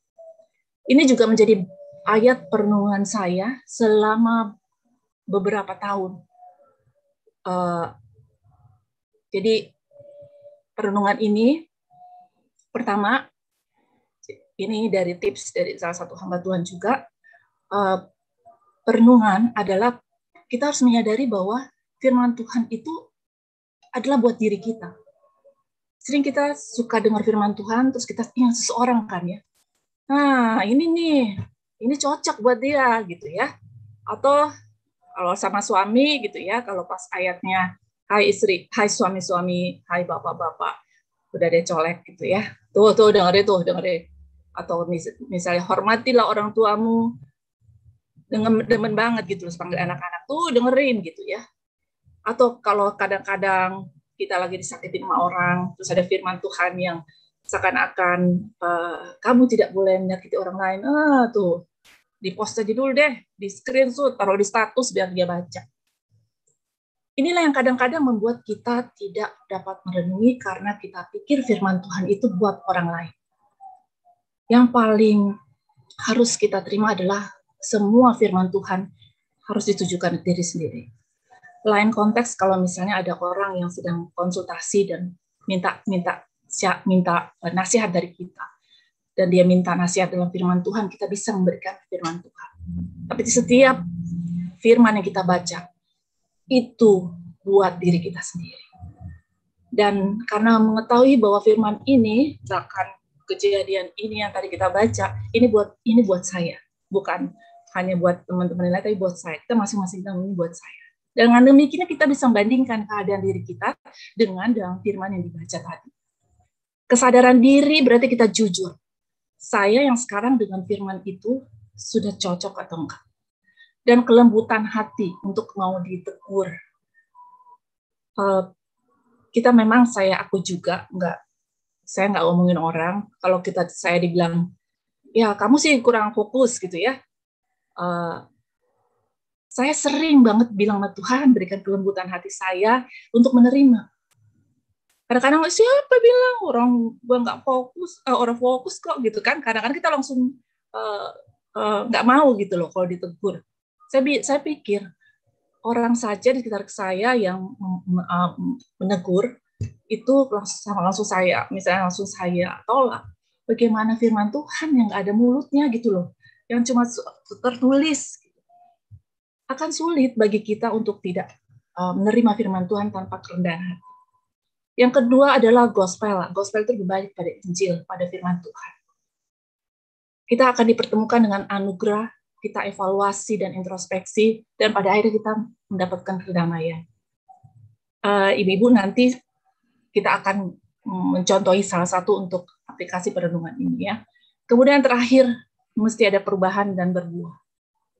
Speaker 4: Ini juga menjadi ayat perenungan saya selama beberapa tahun. Jadi perenungan ini, pertama, ini dari tips dari salah satu hamba Tuhan juga, perenungan adalah kita harus menyadari bahwa firman Tuhan itu adalah buat diri kita. Sering kita suka dengar firman Tuhan, terus kita ingat seseorang kan ya. Nah, ini nih, ini cocok buat dia gitu ya. Atau kalau sama suami gitu ya, kalau pas ayatnya, hai istri, hai suami-suami, hai bapak-bapak, udah deh colek gitu ya. Tuh dengerin. Atau misalnya hormatilah orang tuamu, demen banget gitu, panggil anak-anak tuh dengerin gitu ya. Atau kalau kadang-kadang kita lagi disakitin sama orang, terus ada firman Tuhan yang seakan-akan kamu tidak boleh menyakiti orang lain. Tuh, di post aja dulu deh, di screenshot, taruh di status biar dia baca. Inilah yang kadang-kadang membuat kita tidak dapat merenungi karena kita pikir firman Tuhan itu buat orang lain. Yang paling harus kita terima adalah semua firman Tuhan harus ditujukan ke diri sendiri. Lain konteks kalau misalnya ada orang yang sedang konsultasi dan minta nasihat dari kita, dan dia minta nasihat dalam firman Tuhan, kita bisa memberikan firman Tuhan. Tapi di setiap firman yang kita baca itu buat diri kita sendiri. Dan karena mengetahui bahwa firman ini, bahkan kejadian ini yang tadi kita baca, ini buat saya, bukan hanya buat teman-teman lain, tapi buat saya. Kita masing-masing ini buat saya. Dengan demikian kita bisa membandingkan keadaan diri kita dengan dalam firman yang dibaca tadi. Kesadaran diri berarti kita jujur. Saya yang sekarang dengan firman itu sudah cocok atau enggak. Dan kelembutan hati untuk mau ditegur. Kita memang aku juga saya nggak ngomongin orang. Kalau saya dibilang, ya kamu sih kurang fokus gitu ya. Saya sering banget bilang sama Tuhan, berikan kelembutan hati saya untuk menerima. Kadang-kadang siapa bilang orang gue nggak fokus, orang fokus kok gitu kan. Kadang-kadang kita langsung nggak mau gitu loh kalau ditegur. Saya pikir orang saja di sekitar saya yang menegur itu langsung saya, misalnya langsung saya tolak. Bagaimana firman Tuhan yang nggak ada mulutnya gitu loh, yang cuma tertulis. Akan sulit bagi kita untuk tidak menerima firman Tuhan tanpa kerendahan hati. Yang kedua adalah gospel. Gospel itu berbalik pada Injil, pada firman Tuhan. Kita akan dipertemukan dengan anugerah, kita evaluasi dan introspeksi, dan pada akhirnya kita mendapatkan kedamaian. Ibu-ibu nanti kita akan mencontohi salah satu untuk aplikasi perenungan ini ya. Kemudian terakhir, mesti ada perubahan dan berbuah.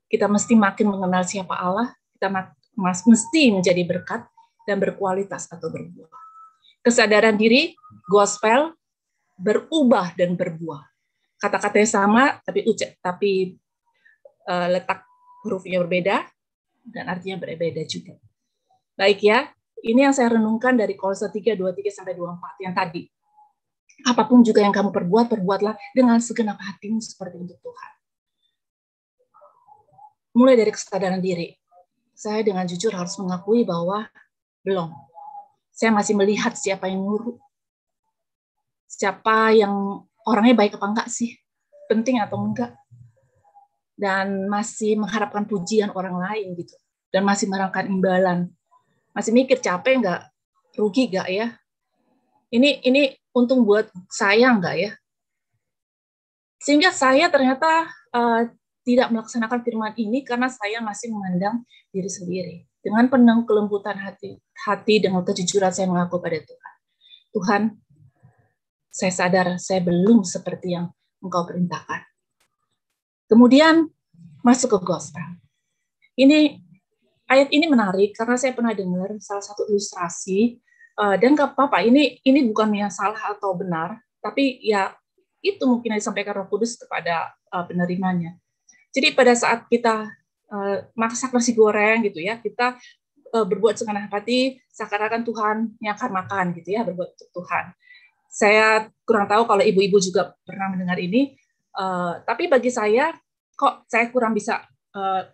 Speaker 4: Kita mesti makin mengenal siapa Allah, kita mesti menjadi berkat dan berkualitas atau berbuah. Kesadaran diri, gospel, berubah dan berbuah. Kata-katanya sama, tapi letak hurufnya berbeda dan artinya berbeda juga. Baik ya, ini yang saya renungkan dari Kolose 3:23-24 yang tadi. Apapun juga yang kamu perbuat, perbuatlah dengan segenap hatimu seperti untuk Tuhan. Mulai dari kesadaran diri. Saya dengan jujur harus mengakui bahwa belum. Saya masih melihat siapa yang nyuruh. Siapa yang orangnya baik apa enggak sih? Penting atau enggak? Dan masih mengharapkan pujian orang lain gitu. Dan masih mengharapkan imbalan. Masih mikir capek enggak? Rugi enggak ya? Ini untung buat saya enggak ya? Sehingga saya ternyata tidak melaksanakan firman ini karena saya masih memandang diri sendiri. Dengan penuh kelembutan hati dengan kejujuran saya mengaku pada Tuhan. Tuhan, saya sadar saya belum seperti yang Engkau perintahkan. Kemudian masuk ke gospel. Ayat ini menarik karena saya pernah dengar salah satu ilustrasi dan nggak apa-apa. Ini bukan yang salah atau benar, tapi ya itu mungkin disampaikan Roh Kudus kepada penerimanya. Jadi pada saat kita masak nasi goreng gitu ya, kita berbuat segenap hati, seakan-akan Tuhan yang akan makan gitu ya, berbuat untuk Tuhan. Saya kurang tahu kalau ibu-ibu juga pernah mendengar ini, tapi bagi saya kok saya kurang bisa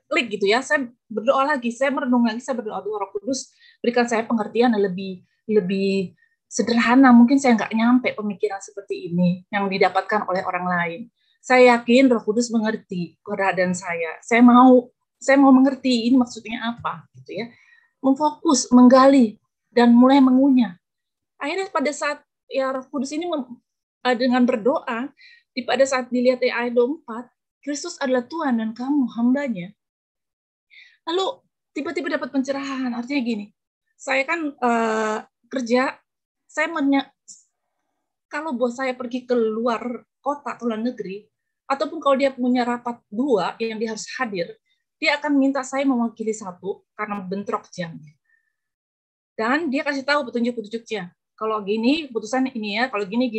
Speaker 4: klik gitu ya. Saya berdoa lagi, saya merenung lagi, saya berdoa Roh Kudus berikan saya pengertian yang lebih sederhana. Mungkin saya nggak nyampe pemikiran seperti ini yang didapatkan oleh orang lain. Saya yakin Roh Kudus mengerti keadaan saya. Saya mau mengerti ini maksudnya apa, gitu ya. Memfokus, menggali, dan mulai mengunyah. Akhirnya pada saat ya Roh Kudus ini dengan berdoa, pada saat dilihat di ayat 24, Kristus adalah Tuhan dan kamu hambanya. Lalu tiba-tiba dapat pencerahan. Artinya gini, saya kan kerja, kalau bos saya pergi ke luar kota atau luar negeri, ataupun kalau dia punya rapat 2 yang dia harus hadir, dia akan minta saya mewakili 1 karena bentrok jamnya. Dan dia kasih tahu petunjuk-petunjuknya. Kalau gini, putusan ini ya, kalau gini.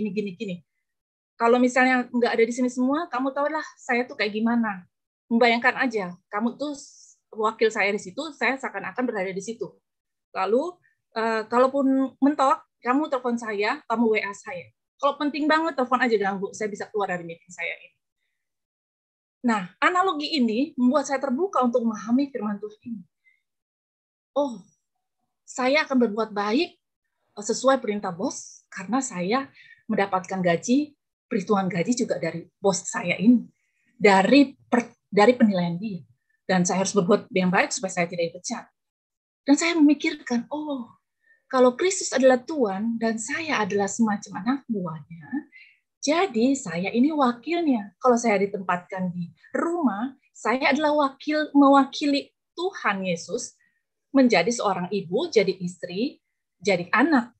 Speaker 4: Kalau misalnya nggak ada di sini semua, kamu tahulah saya tuh kayak gimana. Membayangkan aja, kamu tuh wakil saya di situ, saya seakan-akan berada di situ. Lalu, kalaupun mentok, kamu telepon saya, kamu WA saya. Kalau penting banget, telepon aja ganggu, saya bisa keluar dari meeting saya ini. Nah, analogi ini membuat saya terbuka untuk memahami firman Tuhan ini. Oh, saya akan berbuat baik sesuai perintah bos, karena saya mendapatkan gaji, perhitungan gaji juga dari bos saya ini, dari penilaian dia. Dan saya harus berbuat yang baik supaya saya tidak dipecat. Dan saya memikirkan, oh, kalau Kristus adalah Tuhan dan saya adalah semacam anak buahnya, jadi saya ini wakilnya. Kalau saya ditempatkan di rumah, saya adalah mewakili Tuhan Yesus menjadi seorang ibu, jadi istri, jadi anak.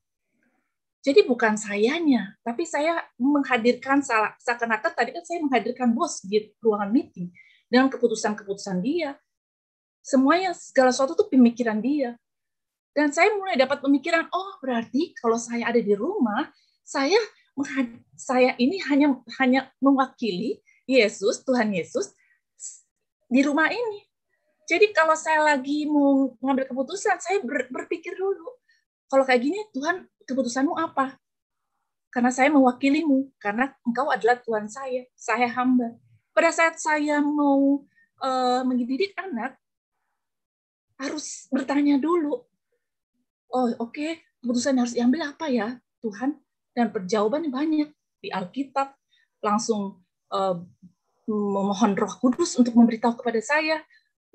Speaker 4: Jadi bukan sayanya, tapi saya menghadirkan seakan-akan tadi kan saya menghadirkan bos di ruangan meeting dengan keputusan-keputusan dia. Semuanya segala sesuatu itu pemikiran dia. Dan saya mulai dapat pemikiran, oh berarti kalau saya ada di rumah, saya ini hanya mewakili Yesus, Tuhan Yesus di rumah ini. Jadi kalau saya lagi mau mengambil keputusan, saya berpikir dulu, kalau kayak gini, Tuhan, keputusanmu apa? Karena saya mewakilimu, karena Engkau adalah Tuhan saya hamba. Pada saat saya mau mendidik anak, harus bertanya dulu, oh oke, keputusan yang harus diambil apa ya, Tuhan? Dan jawabannya banyak. Di Alkitab, langsung memohon Roh Kudus untuk memberitahu kepada saya,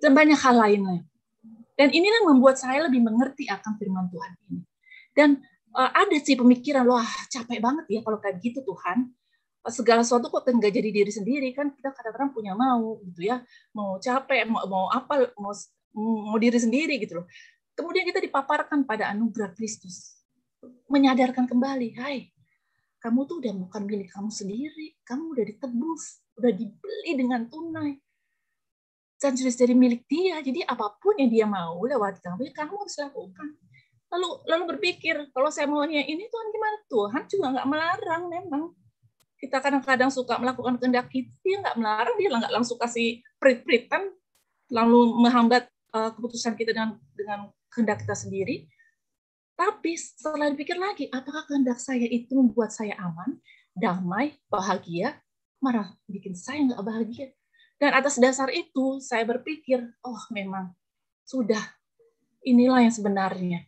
Speaker 4: dan banyak hal lainnya. Dan inilah yang membuat saya lebih mengerti akan firman Tuhan ini. Dan ada sih pemikiran, wah capek banget ya kalau kayak gitu Tuhan. Segala sesuatu kok nggak jadi diri sendiri, kan kita kadang-kadang punya mau gitu ya, mau capek, mau apa, mau diri sendiri gitu loh. Kemudian kita dipaparkan pada anugerah Kristus, menyadarkan kembali, hai, kamu tuh udah bukan milik kamu sendiri, kamu udah ditebus, udah dibeli dengan tunai. Dan sudah jadi milik dia, jadi apapun yang dia mau lewat kamu, ya kamu harus lakukan. Lalu berpikir, kalau saya maunya ini, Tuhan gimana? Tuhan juga nggak melarang memang. Kita kadang-kadang suka melakukan kehendak kita, dia nggak melarang, dia nggak langsung kasih prit-pritan, lalu menghambat keputusan kita dengan kehendak kita sendiri. Tapi setelah dipikir lagi, apakah kehendak saya itu membuat saya aman, damai, bahagia, malah bikin saya nggak bahagia. Dan atas dasar itu, saya berpikir, oh memang sudah, inilah yang sebenarnya.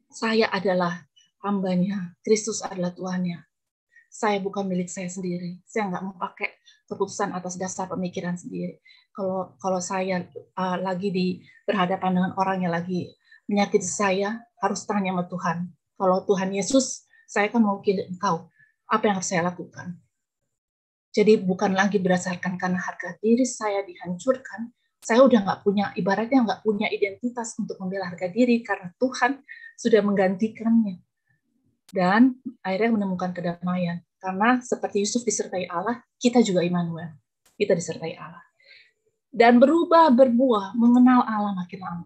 Speaker 4: Saya adalah hambanya, Kristus adalah Tuhannya. Saya bukan milik saya sendiri. Saya nggak mau pakai keputusan atas dasar pemikiran sendiri. Kalau saya lagi berhadapan dengan orang yang lagi menyakiti saya, harus tanya sama Tuhan. Kalau Tuhan Yesus, saya kan mewakili Engkau. Apa yang harus saya lakukan? Jadi bukan lagi berdasarkan karena harga diri saya dihancurkan, saya udah nggak punya, ibaratnya nggak punya identitas untuk membela harga diri karena Tuhan sudah menggantikannya. Dan akhirnya menemukan kedamaian. Karena seperti Yusuf disertai Allah, kita juga Immanuel. Kita disertai Allah. Dan berbuah, mengenal Allah makin lama.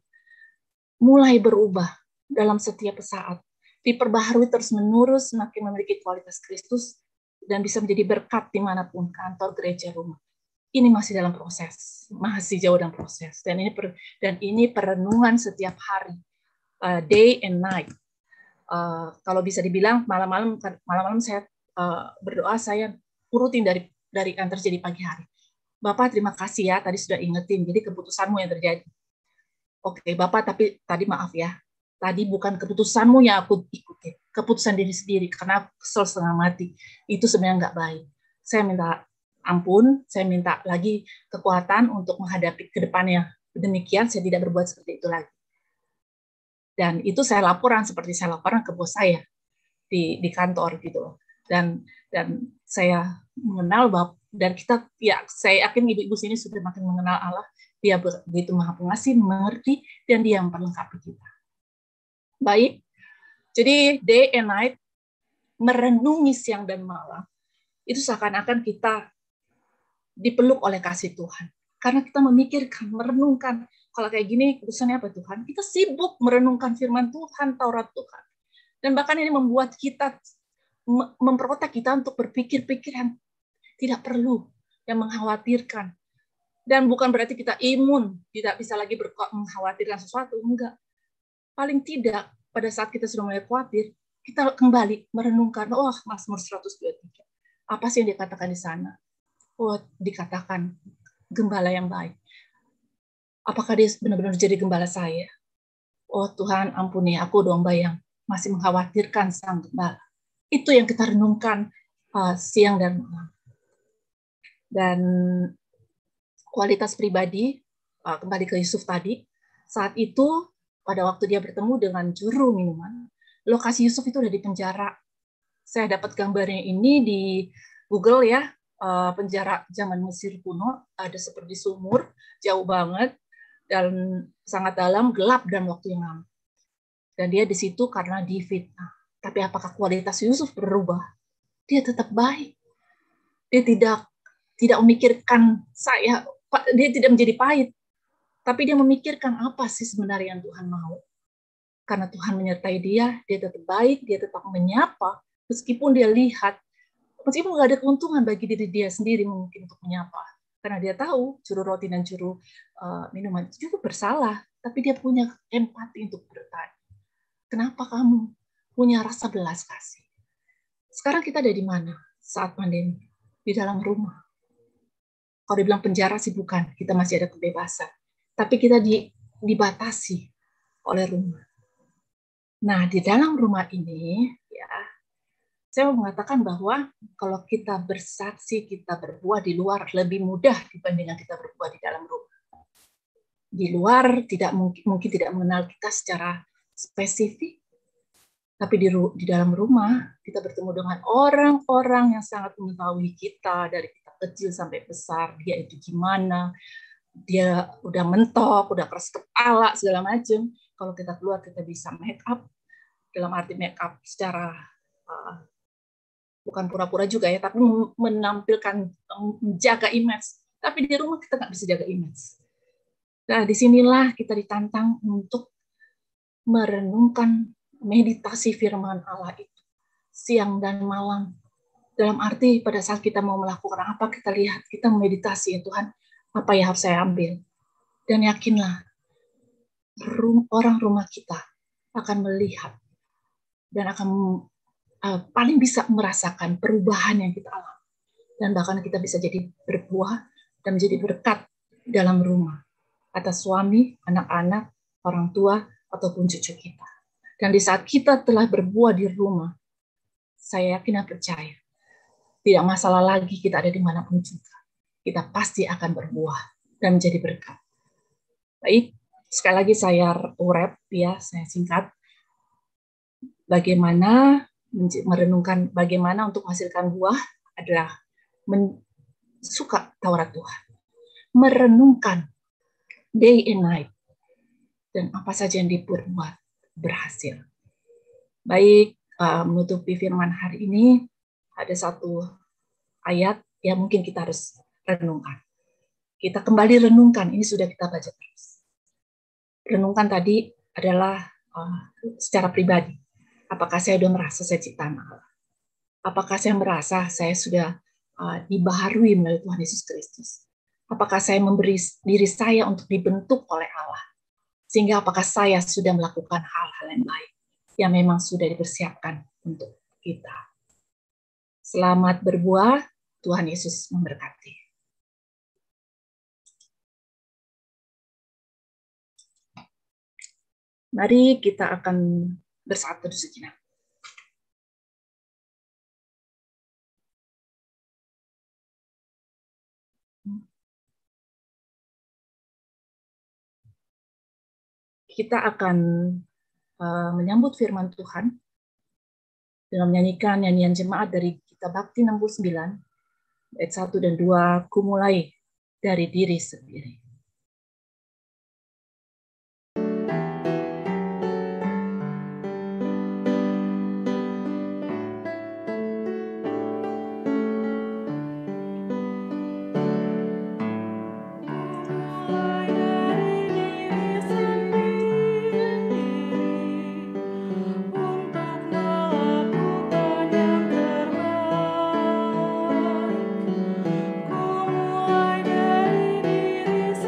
Speaker 4: Mulai berubah dalam setiap saat. Diperbaharui terus-menerus, semakin memiliki kualitas Kristus, dan bisa menjadi berkat dimanapun, kantor, gereja, rumah. Ini masih dalam proses, masih jauh dalam proses. Dan ini perenungan setiap hari, day and night. Kalau bisa dibilang malam-malam saya berdoa, saya urutin dari yang terjadi pagi hari. Bapak terima kasih ya, tadi sudah ingetin, jadi keputusanmu yang terjadi. Oke, Bapak, tapi tadi maaf ya, tadi bukan keputusanmu yang aku ikuti, keputusan diri sendiri, karena kesel setengah mati. Itu sebenarnya nggak baik. Saya minta ampun, saya minta lagi kekuatan untuk menghadapi ke depannya. Demikian, saya tidak berbuat seperti itu lagi. Dan itu saya laporan, seperti saya laporan ke bos saya di kantor gitu. Dan saya mengenal Bapak, dan kita, ya saya yakin ibu-ibu sini sudah makin mengenal Allah. Dia begitu maha pengasih, mengerti, dan dia memperlengkapi kita. Baik, jadi day and night, merenungi siang dan malam, itu seakan-akan kita dipeluk oleh kasih Tuhan. Karena kita memikirkan, merenungkan, kalau kayak gini, keputusannya apa Tuhan? Kita sibuk merenungkan firman Tuhan, Taurat Tuhan. Dan bahkan ini membuat kita, memprotek kita untuk berpikir-pikir yang tidak perlu, yang mengkhawatirkan. Dan bukan berarti kita imun, tidak bisa lagi mengkhawatirkan sesuatu, enggak. Paling tidak, pada saat kita sudah mulai khawatir, kita kembali merenungkan, oh Mazmur 123. Apa sih yang dikatakan di sana? Oh, dikatakan gembala yang baik. Apakah dia benar-benar jadi gembala saya? Oh Tuhan, ampuni aku domba yang masih mengkhawatirkan sang gembala. Itu yang kita renungkan siang dan malam. Dan kualitas pribadi, kembali ke Yusuf tadi, saat itu pada waktu dia bertemu dengan juru minuman, lokasi Yusuf itu udah di penjara. Saya dapat gambarnya ini di Google ya, penjara zaman Mesir kuno, ada seperti sumur, jauh banget, dan sangat dalam, gelap dan waktu yang lama. Dan dia di situ karena difitnah. Tapi apakah kualitas Yusuf berubah? Dia tetap baik. Dia tidak memikirkan dia tidak menjadi pahit. Tapi dia memikirkan apa sih sebenarnya yang Tuhan mau. Karena Tuhan menyertai dia tetap baik, dia tetap menyapa, meskipun dia lihat, meskipun nggak ada keuntungan bagi diri dia sendiri mungkin untuk menyapa. Karena dia tahu juru roti dan juru minuman itu juga bersalah, tapi dia punya empati untuk bertanya. Kenapa kamu punya rasa belas kasih? Sekarang kita ada di mana saat pandemi? Di dalam rumah. Kalau dibilang penjara sih bukan, kita masih ada kebebasan. Tapi kita dibatasi oleh rumah. Nah, di dalam rumah ini, ya, saya mau mengatakan bahwa kalau kita bersaksi, kita berbuah di luar lebih mudah dibandingkan kita berbuah di dalam rumah. Di luar mungkin tidak mengenal kita secara spesifik, tapi di dalam rumah kita bertemu dengan orang-orang yang sangat mengetahui kita dari kita kecil sampai besar, dia itu gimana, dia udah mentok, udah keras kepala, segala macam. Kalau kita keluar, kita bisa make up, dalam arti make up secara bukan pura-pura juga ya, tapi menampilkan, menjaga image. Tapi di rumah kita nggak bisa jaga image. Nah, disinilah kita ditantang untuk merenungkan meditasi firman Allah itu siang dan malam. Dalam arti pada saat kita mau melakukan apa, kita lihat, kita meditasi ya Tuhan, apa yang harus saya ambil. Dan yakinlah, orang rumah kita akan melihat dan akan paling bisa merasakan perubahan yang kita alami. Dan bahkan kita bisa jadi berbuah dan menjadi berkat dalam rumah. Atas suami, anak-anak, orang tua, ataupun cucu kita. Dan di saat kita telah berbuah di rumah, saya yakin dan percaya, tidak masalah lagi kita ada dimanapun juga. Kita pasti akan berbuah dan menjadi berkat. Baik, sekali lagi saya urep ya, saya singkat. Bagaimana merenungkan bagaimana untuk menghasilkan buah adalah suka Taurat Tuhan. Merenungkan day and night. Dan apa saja yang diperbuat berhasil. Baik, menutupi firman hari ini, ada satu ayat yang mungkin kita harus renungkan. Kita kembali renungkan, ini sudah kita baca terus. Renungkan tadi adalah secara pribadi. Apakah saya sudah merasa saya ciptaan Allah? Apakah saya merasa saya sudah dibaharui melalui Tuhan Yesus Kristus? Apakah saya memberi diri saya untuk dibentuk oleh Allah? Sehingga apakah saya sudah melakukan hal-hal yang baik yang memang sudah dipersiapkan untuk kita. Selamat berbuah, Tuhan Yesus memberkati. Mari kita akan bersatu sejenak. Kita akan menyambut firman Tuhan dengan menyanyikan nyanyian jemaat dari Kitab Bakti 69, ayat 1 dan 2, ku mulai dari diri sendiri.
Speaker 7: Ku mulai dari diri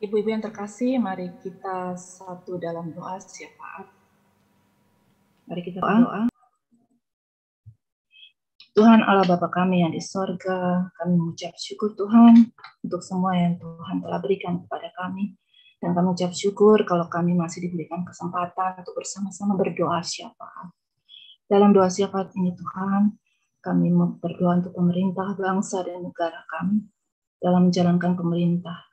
Speaker 4: Ibu-ibu yang terkasih, mari kita satu dalam doa syafaat. Mari kita berdoa. Tuhan Allah Bapa kami yang di sorga, kami mengucap syukur Tuhan untuk semua yang Tuhan telah berikan kepada kami. Dan kami mengucap syukur kalau kami masih diberikan kesempatan untuk bersama-sama berdoa syafaat. Dalam doa syafaat ini Tuhan, kami berdoa untuk pemerintah, bangsa, dan negara kami dalam menjalankan pemerintah.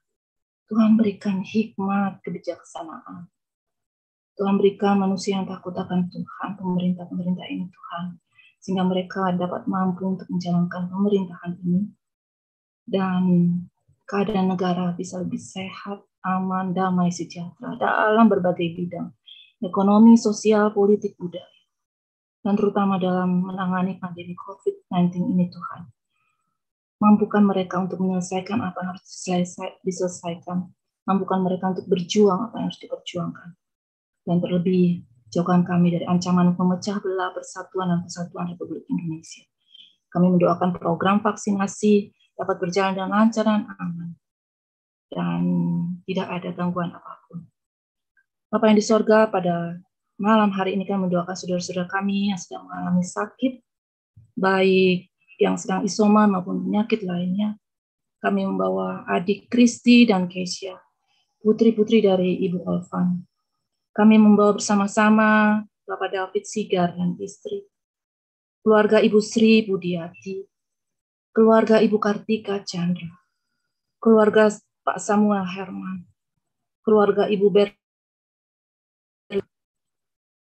Speaker 4: Tuhan berikan hikmat, kebijaksanaan. Tuhan berikan manusia yang takut akan Tuhan, pemerintah-pemerintah ini Tuhan. Sehingga mereka dapat mampu untuk menjalankan pemerintahan ini. Dan keadaan negara bisa lebih sehat, aman, damai, sejahtera dalam berbagai bidang. Ekonomi, sosial, politik, budaya. Dan terutama dalam menangani pandemi COVID-19 ini Tuhan. Mampukan mereka untuk menyelesaikan apa yang harus diselesaikan. Mampukan mereka untuk berjuang apa yang harus diperjuangkan. Dan terlebih, jauhkan kami dari ancaman memecah belah persatuan dan kesatuan Republik Indonesia. Kami mendoakan program vaksinasi dapat berjalan dengan lancar dan aman. Dan tidak ada gangguan apapun. Bapa yang di sorga, pada malam hari ini kami mendoakan saudara-saudara kami yang sedang mengalami sakit, baik yang sedang isoman maupun penyakit lainnya. Kami membawa adik Kristi dan Keisha, putri-putri dari Ibu Olvan. Kami membawa bersama-sama Bapak David Sigar dan istri, keluarga Ibu Sri Budiati, keluarga Ibu Kartika Chandra, keluarga Pak Samuel Herman, keluarga Ibu Ber,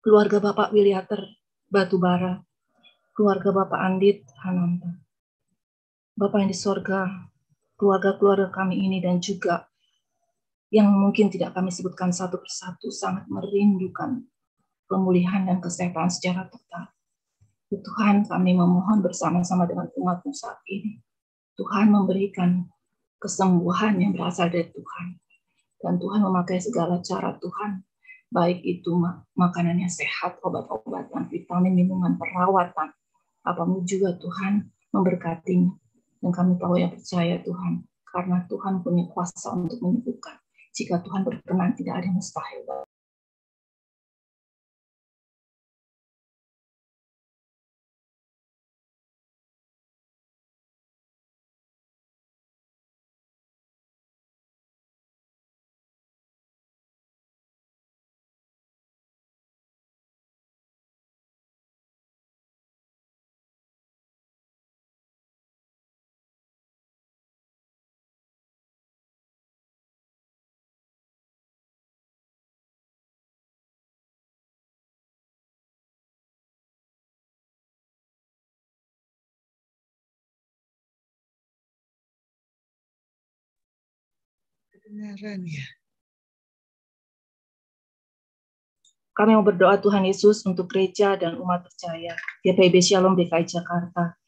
Speaker 4: keluarga Bapak Wiliater Batubara, keluarga Bapak Andit Hananta. Bapak yang di sorga, keluarga-keluarga kami ini dan juga yang mungkin tidak kami sebutkan satu persatu sangat merindukan pemulihan dan kesehatan secara total. Tuhan, kami memohon bersama-sama dengan umat-Mu saat ini. Tuhan memberikan kesembuhan yang berasal dari Tuhan. Dan Tuhan memakai segala cara Tuhan, baik itu makanan yang sehat, obat-obatan, vitamin, minuman, perawatan, apapun juga Tuhan memberkatinya. Dan kami tahu yang percaya Tuhan, karena Tuhan punya kuasa untuk menyembuhkan. Jika Tuhan berkenan, tidak ada yang mustahil.
Speaker 7: Kebenaran ya.
Speaker 4: Kami mau berdoa Tuhan Yesus untuk gereja dan umat percaya GPIB Shalom DKI Jakarta.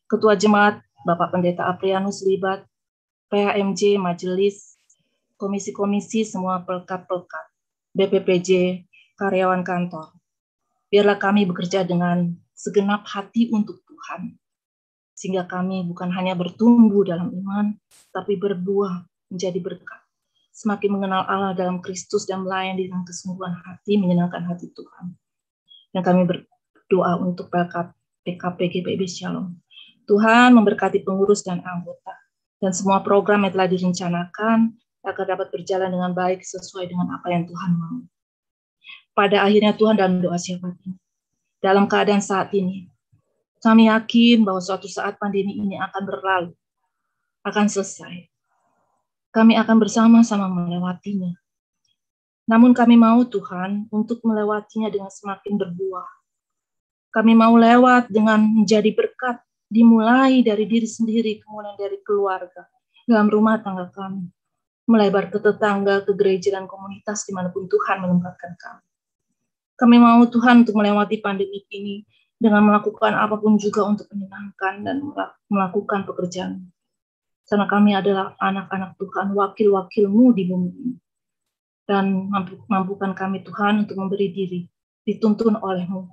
Speaker 4: Ketua Jemaat Bapak Pendeta Aprianus Libat, PHMJ Majelis, komisi-komisi semua pelkat-pelkat, BPPJ, karyawan kantor. Biarlah kami bekerja dengan segenap hati untuk Tuhan. Sehingga kami bukan hanya bertumbuh dalam iman, tapi berbuah menjadi berkat. Semakin mengenal Allah dalam Kristus dan melayani dengan kesungguhan hati, menyenangkan hati Tuhan. Dan kami berdoa untuk PKP GPIB Shalom. Tuhan memberkati pengurus dan anggota, dan semua program yang telah direncanakan agar dapat berjalan dengan baik sesuai dengan apa yang Tuhan mau. Pada akhirnya Tuhan dalam doa syafaat ini, dalam keadaan saat ini, kami yakin bahwa suatu saat pandemi ini akan berlalu, akan selesai. Kami akan bersama-sama melewatinya. Namun kami mau Tuhan untuk melewatinya dengan semakin berbuah. Kami mau lewat dengan menjadi berkat, dimulai dari diri sendiri, kemudian dari keluarga, dalam rumah tangga kami, melebar ke tetangga, ke gereja dan komunitas dimanapun Tuhan menempatkan kami. Kami mau Tuhan untuk melewati pandemi ini dengan melakukan apapun juga untuk menyenangkan dan melakukan pekerjaan. Karena kami adalah anak-anak Tuhan, wakil-wakil-Mu di bumi ini. Dan mampukan kami Tuhan untuk memberi diri, dituntun oleh-Mu,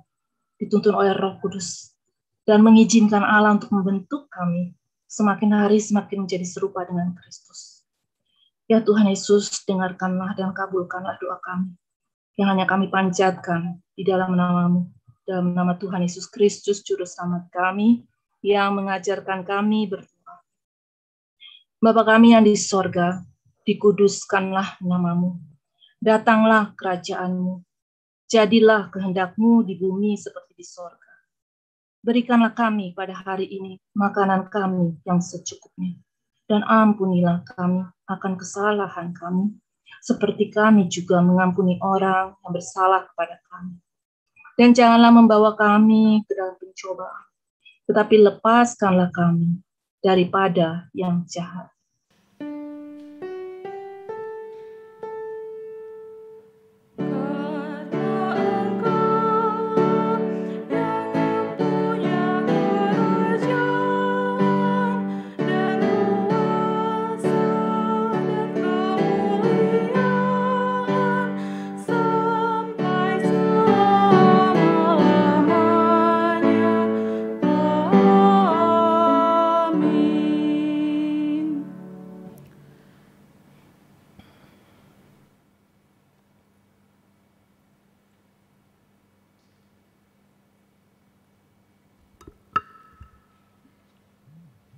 Speaker 4: dituntun oleh Roh Kudus, dan mengizinkan Allah untuk membentuk kami semakin hari semakin menjadi serupa dengan Kristus. Ya Tuhan Yesus, dengarkanlah dan kabulkanlah doa kami yang hanya kami panjatkan di dalam nama-Mu, dalam nama Tuhan Yesus Kristus, Juru Selamat kami, yang mengajarkan kami berdoa. Bapa kami yang di sorga, dikuduskanlah nama-Mu, datanglah kerajaan-Mu, jadilah kehendak-Mu di bumi seperti di sorga. Berikanlah kami pada hari ini makanan kami yang secukupnya, dan ampunilah kami akan kesalahan kami, seperti kami juga mengampuni orang yang bersalah kepada kami. Dan janganlah membawa kami ke dalam pencobaan, tetapi lepaskanlah kami daripada yang jahat.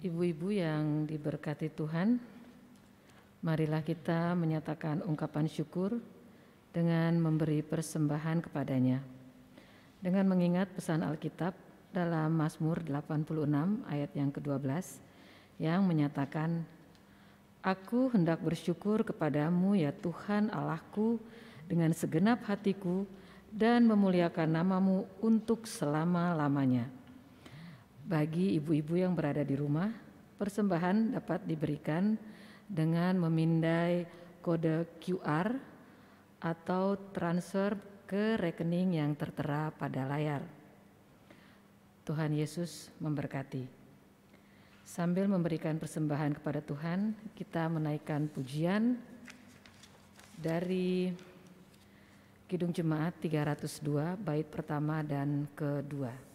Speaker 1: Ibu-ibu yang diberkati Tuhan, marilah kita menyatakan ungkapan syukur dengan memberi persembahan kepadanya. Dengan mengingat pesan Alkitab dalam Mazmur 86 ayat yang ke-12 yang menyatakan, "Aku hendak bersyukur kepadamu ya Tuhan Allahku dengan segenap hatiku dan memuliakan nama-Mu untuk selama-lamanya." Bagi ibu-ibu yang berada di rumah, persembahan dapat diberikan dengan memindai kode QR atau transfer ke rekening yang tertera pada layar. Tuhan Yesus memberkati. Sambil memberikan persembahan kepada Tuhan, kita menaikkan pujian dari Kidung Jemaat 302, bait pertama dan kedua.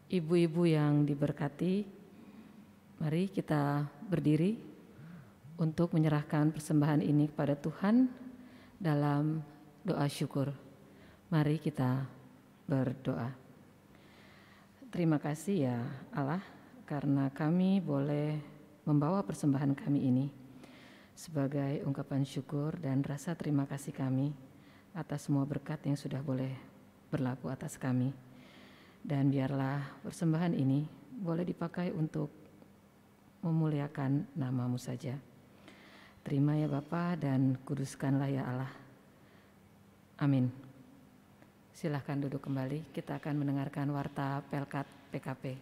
Speaker 1: Ibu-ibu yang diberkati, mari kita berdiri untuk menyerahkan persembahan ini kepada Tuhan dalam doa syukur. Mari kita berdoa. Terima kasih ya Allah, karena kami boleh membawa persembahan kami ini sebagai ungkapan syukur dan rasa terima kasih kami atas semua berkat yang sudah boleh berlaku atas kami. Dan biarlah persembahan ini boleh dipakai untuk memuliakan nama-Mu saja. Terima ya Bapa dan kuduskanlah ya Allah. Amin. Silahkan duduk kembali, kita akan mendengarkan warta Pelkat PKP.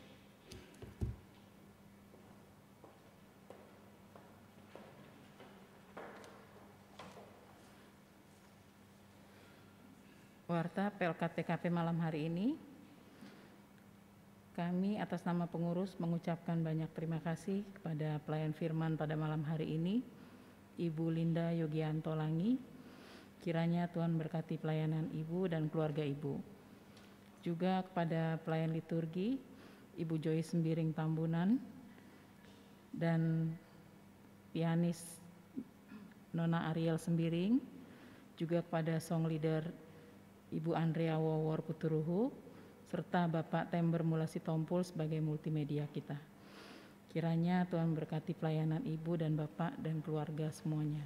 Speaker 3: Warta Pelkat PKP malam hari ini. Kami atas nama pengurus mengucapkan banyak terima kasih kepada pelayan firman pada malam hari ini, Ibu Linda Yogianto Langi. Kiranya Tuhan berkati pelayanan Ibu dan keluarga Ibu. Juga kepada pelayan liturgi, Ibu Joyce Sembiring Tambunan, dan pianis Nona Ariel Sembiring, juga kepada song leader Ibu Andrea Wawor Puturuhu, serta Bapak Tember Mulasi Tompul sebagai multimedia kita. Kiranya Tuhan berkati pelayanan Ibu dan Bapak dan keluarga semuanya.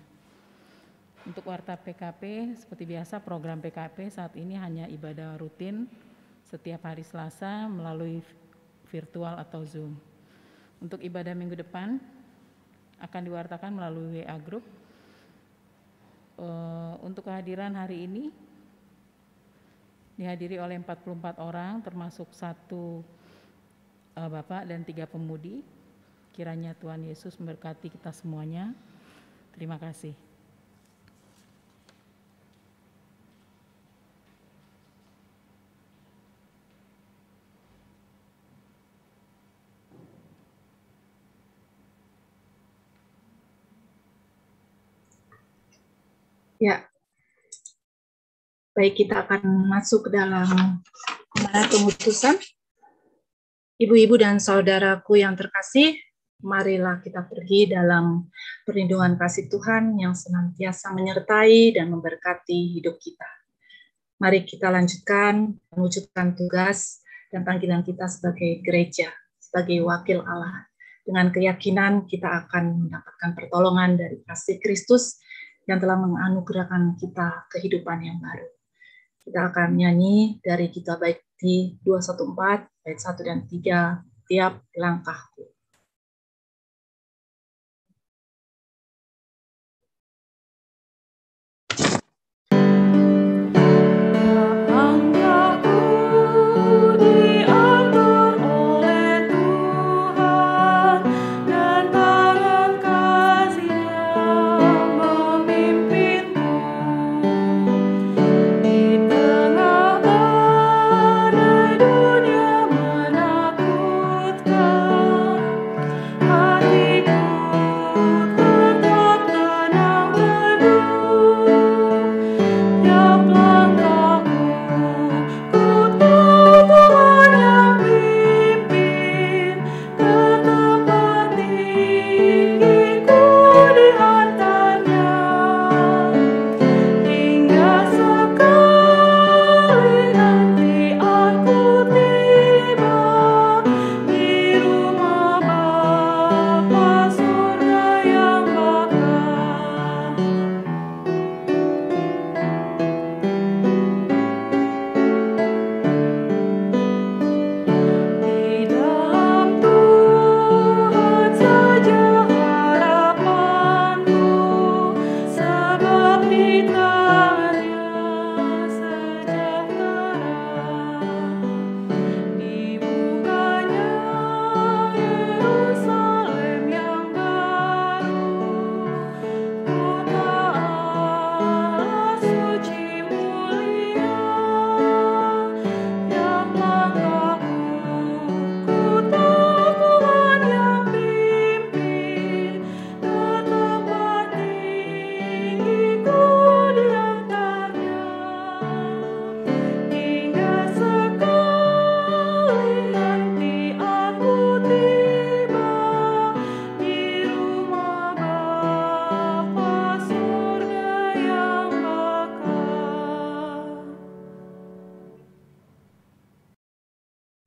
Speaker 3: Untuk warta PKP, seperti biasa program PKP saat ini hanya ibadah rutin setiap hari Selasa melalui virtual atau Zoom. Untuk ibadah minggu depan akan diwartakan melalui WA Group. Untuk kehadiran hari ini dihadiri oleh 44 orang, termasuk 1 Bapak dan 3 pemudi. Kiranya Tuhan Yesus memberkati kita semuanya. Terima kasih.
Speaker 4: Ya, baik, kita akan masuk ke dalam amanat pengutusan. Ibu-ibu dan saudaraku yang terkasih, marilah kita pergi dalam perlindungan kasih Tuhan yang senantiasa menyertai dan memberkati hidup kita. Mari kita lanjutkan mewujudkan tugas dan panggilan kita sebagai gereja, sebagai wakil Allah. Dengan keyakinan kita akan mendapatkan pertolongan dari kasih Kristus yang telah menganugerahkan kita kehidupan yang baru. Kita akan nyanyi dari Kita Baik di 214, ayat 1 dan 3, tiap langkahku.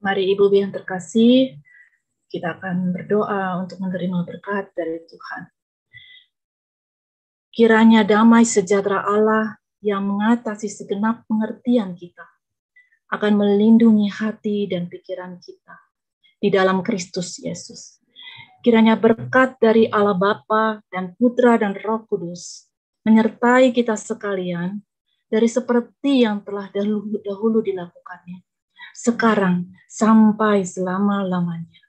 Speaker 4: Mari ibu yang terkasih, kita akan berdoa untuk menerima berkat dari Tuhan. Kiranya damai sejahtera Allah yang mengatasi segenap pengertian kita akan melindungi hati dan pikiran kita di dalam Kristus Yesus. Kiranya berkat dari Allah Bapa dan Putra dan Roh Kudus menyertai kita sekalian dari seperti yang telah dahulu dilakukannya, sekarang sampai selama-lamanya.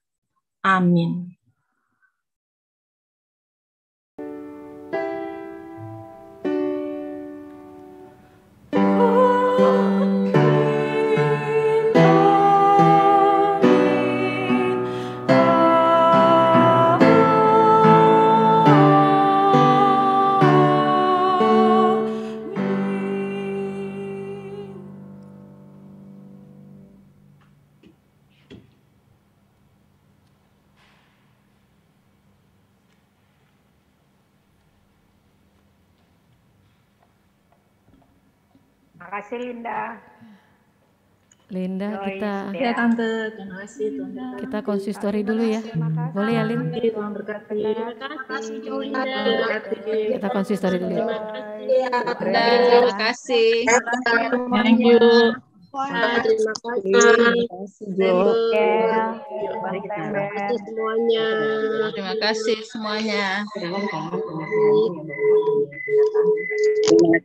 Speaker 4: Amin.
Speaker 6: kasih Linda.
Speaker 1: Linda,
Speaker 6: Joyce,
Speaker 1: kita
Speaker 4: Ya Tante, terima kasih Tuhan berkati.
Speaker 1: kita konsistori dulu ya. Boleh ya, Lin?
Speaker 4: Tuhan berkati.
Speaker 6: Terima kasih
Speaker 4: Tuhan berkati.
Speaker 1: Kita konsistori dulu ya.
Speaker 7: Terima kasih.
Speaker 4: Thank you.
Speaker 7: Terima kasih Jo.
Speaker 6: Mari kita
Speaker 7: Semuanya. Terima kasih semuanya. Terima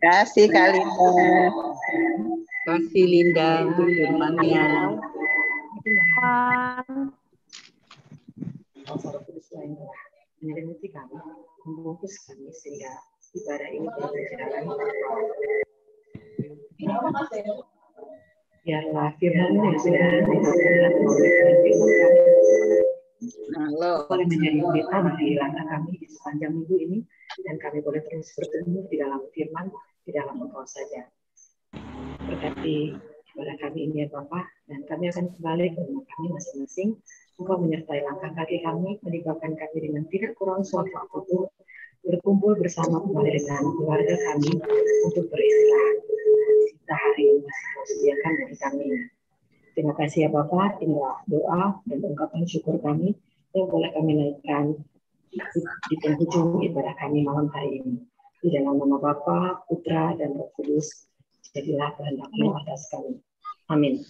Speaker 7: kasih Kak Linda. Terima kasih Linda untuk firman-Nya.
Speaker 8: Menyelimuti kami, membungkus kami sehingga ibadah ini boleh berjalan. Biarlah firman yang sudah disampaikan boleh menjadi berita bagi langkah kami di sepanjang minggu ini, dan kami boleh terus bertumbuh di dalam firman, di dalam Engkau saja. Berkati ibadah kami ini ya Bapak, dan kami akan kembali ke rumah kami masing-masing. Engkau menyertai langkah kaki kami, menyebabkan kami dengan tidak kurang suatu waktu itu berkumpul bersama kembali dengan keluarga kami untuk beristirahat. Kita hari ini masih Kau sediakan bagi kami. Terima kasih ya Bapak, inilah doa dan ungkapan syukur kami yang boleh kami naikkan di penghujung ibadah kami malam hari ini. Di dalam nama Bapa, Putra, dan Roh Kudus, jadilah kehendak-Mu atas kami. Amin.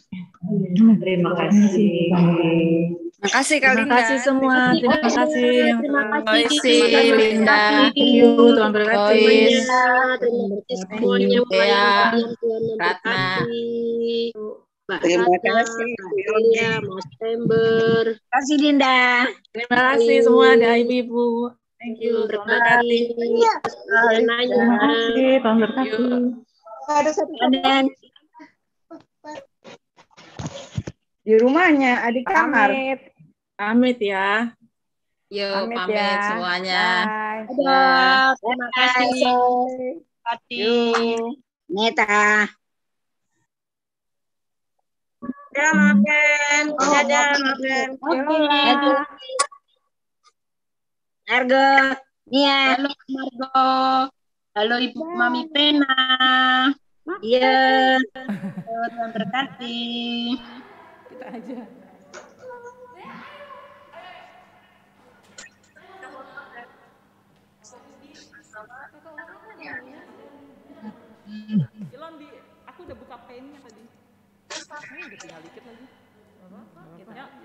Speaker 8: Terima kasih.
Speaker 7: Terima kasih Kak Linda.
Speaker 4: Terima kasih semua. Terima kasih.
Speaker 7: Terima kasih Linda.
Speaker 4: Thank you. Tuhan berkati.
Speaker 7: Terima kasih semuanya. Ratna. Terima kasih Julia, Mas September. Terima kasih Linda.
Speaker 4: Terima kasih semua dari Ibu. Thank you. Tuhan berkati. Terima kasih. Tuhan berkati.
Speaker 7: Ada satu
Speaker 6: di rumahnya, adik kamar.
Speaker 4: Pamit ya.
Speaker 7: Yuk, pamit
Speaker 6: ya.
Speaker 7: semuanya.
Speaker 6: Bye.
Speaker 7: Terima kasih. Neta. Dadah, Maben. Dadah, Maben. Margo. Nia. Halo, Margo. Halo, Ibu Mami Pena. Iya. Tuhan berkati.
Speaker 3: Kita aja. Ilon aku udah buka pennya tadi. Ini udah tinggal dikit lagi. Kita aja.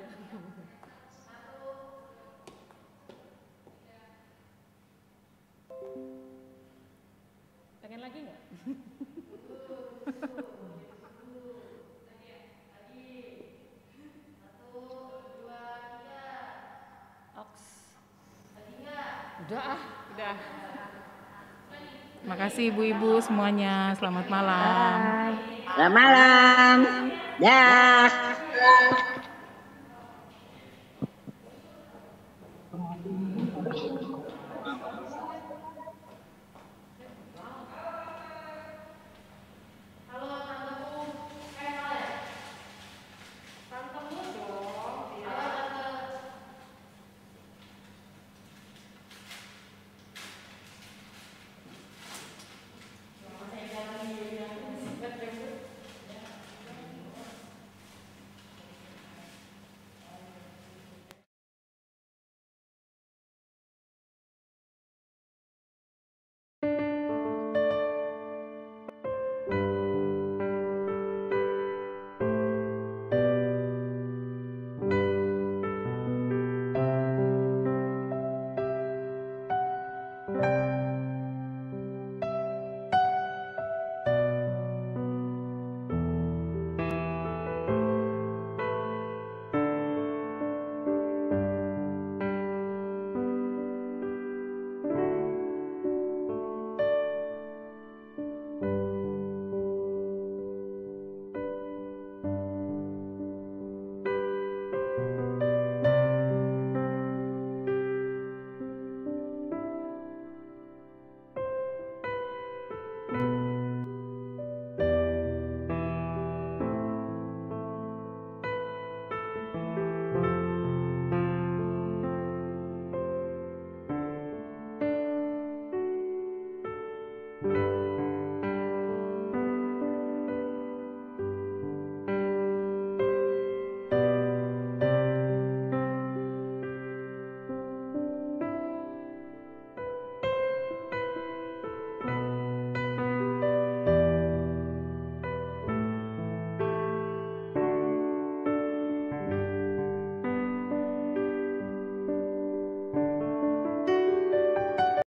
Speaker 3: Pengen lagi nggak? Udah. Terima kasih ibu-ibu semuanya. Selamat malam.
Speaker 7: Selamat malam. Dah.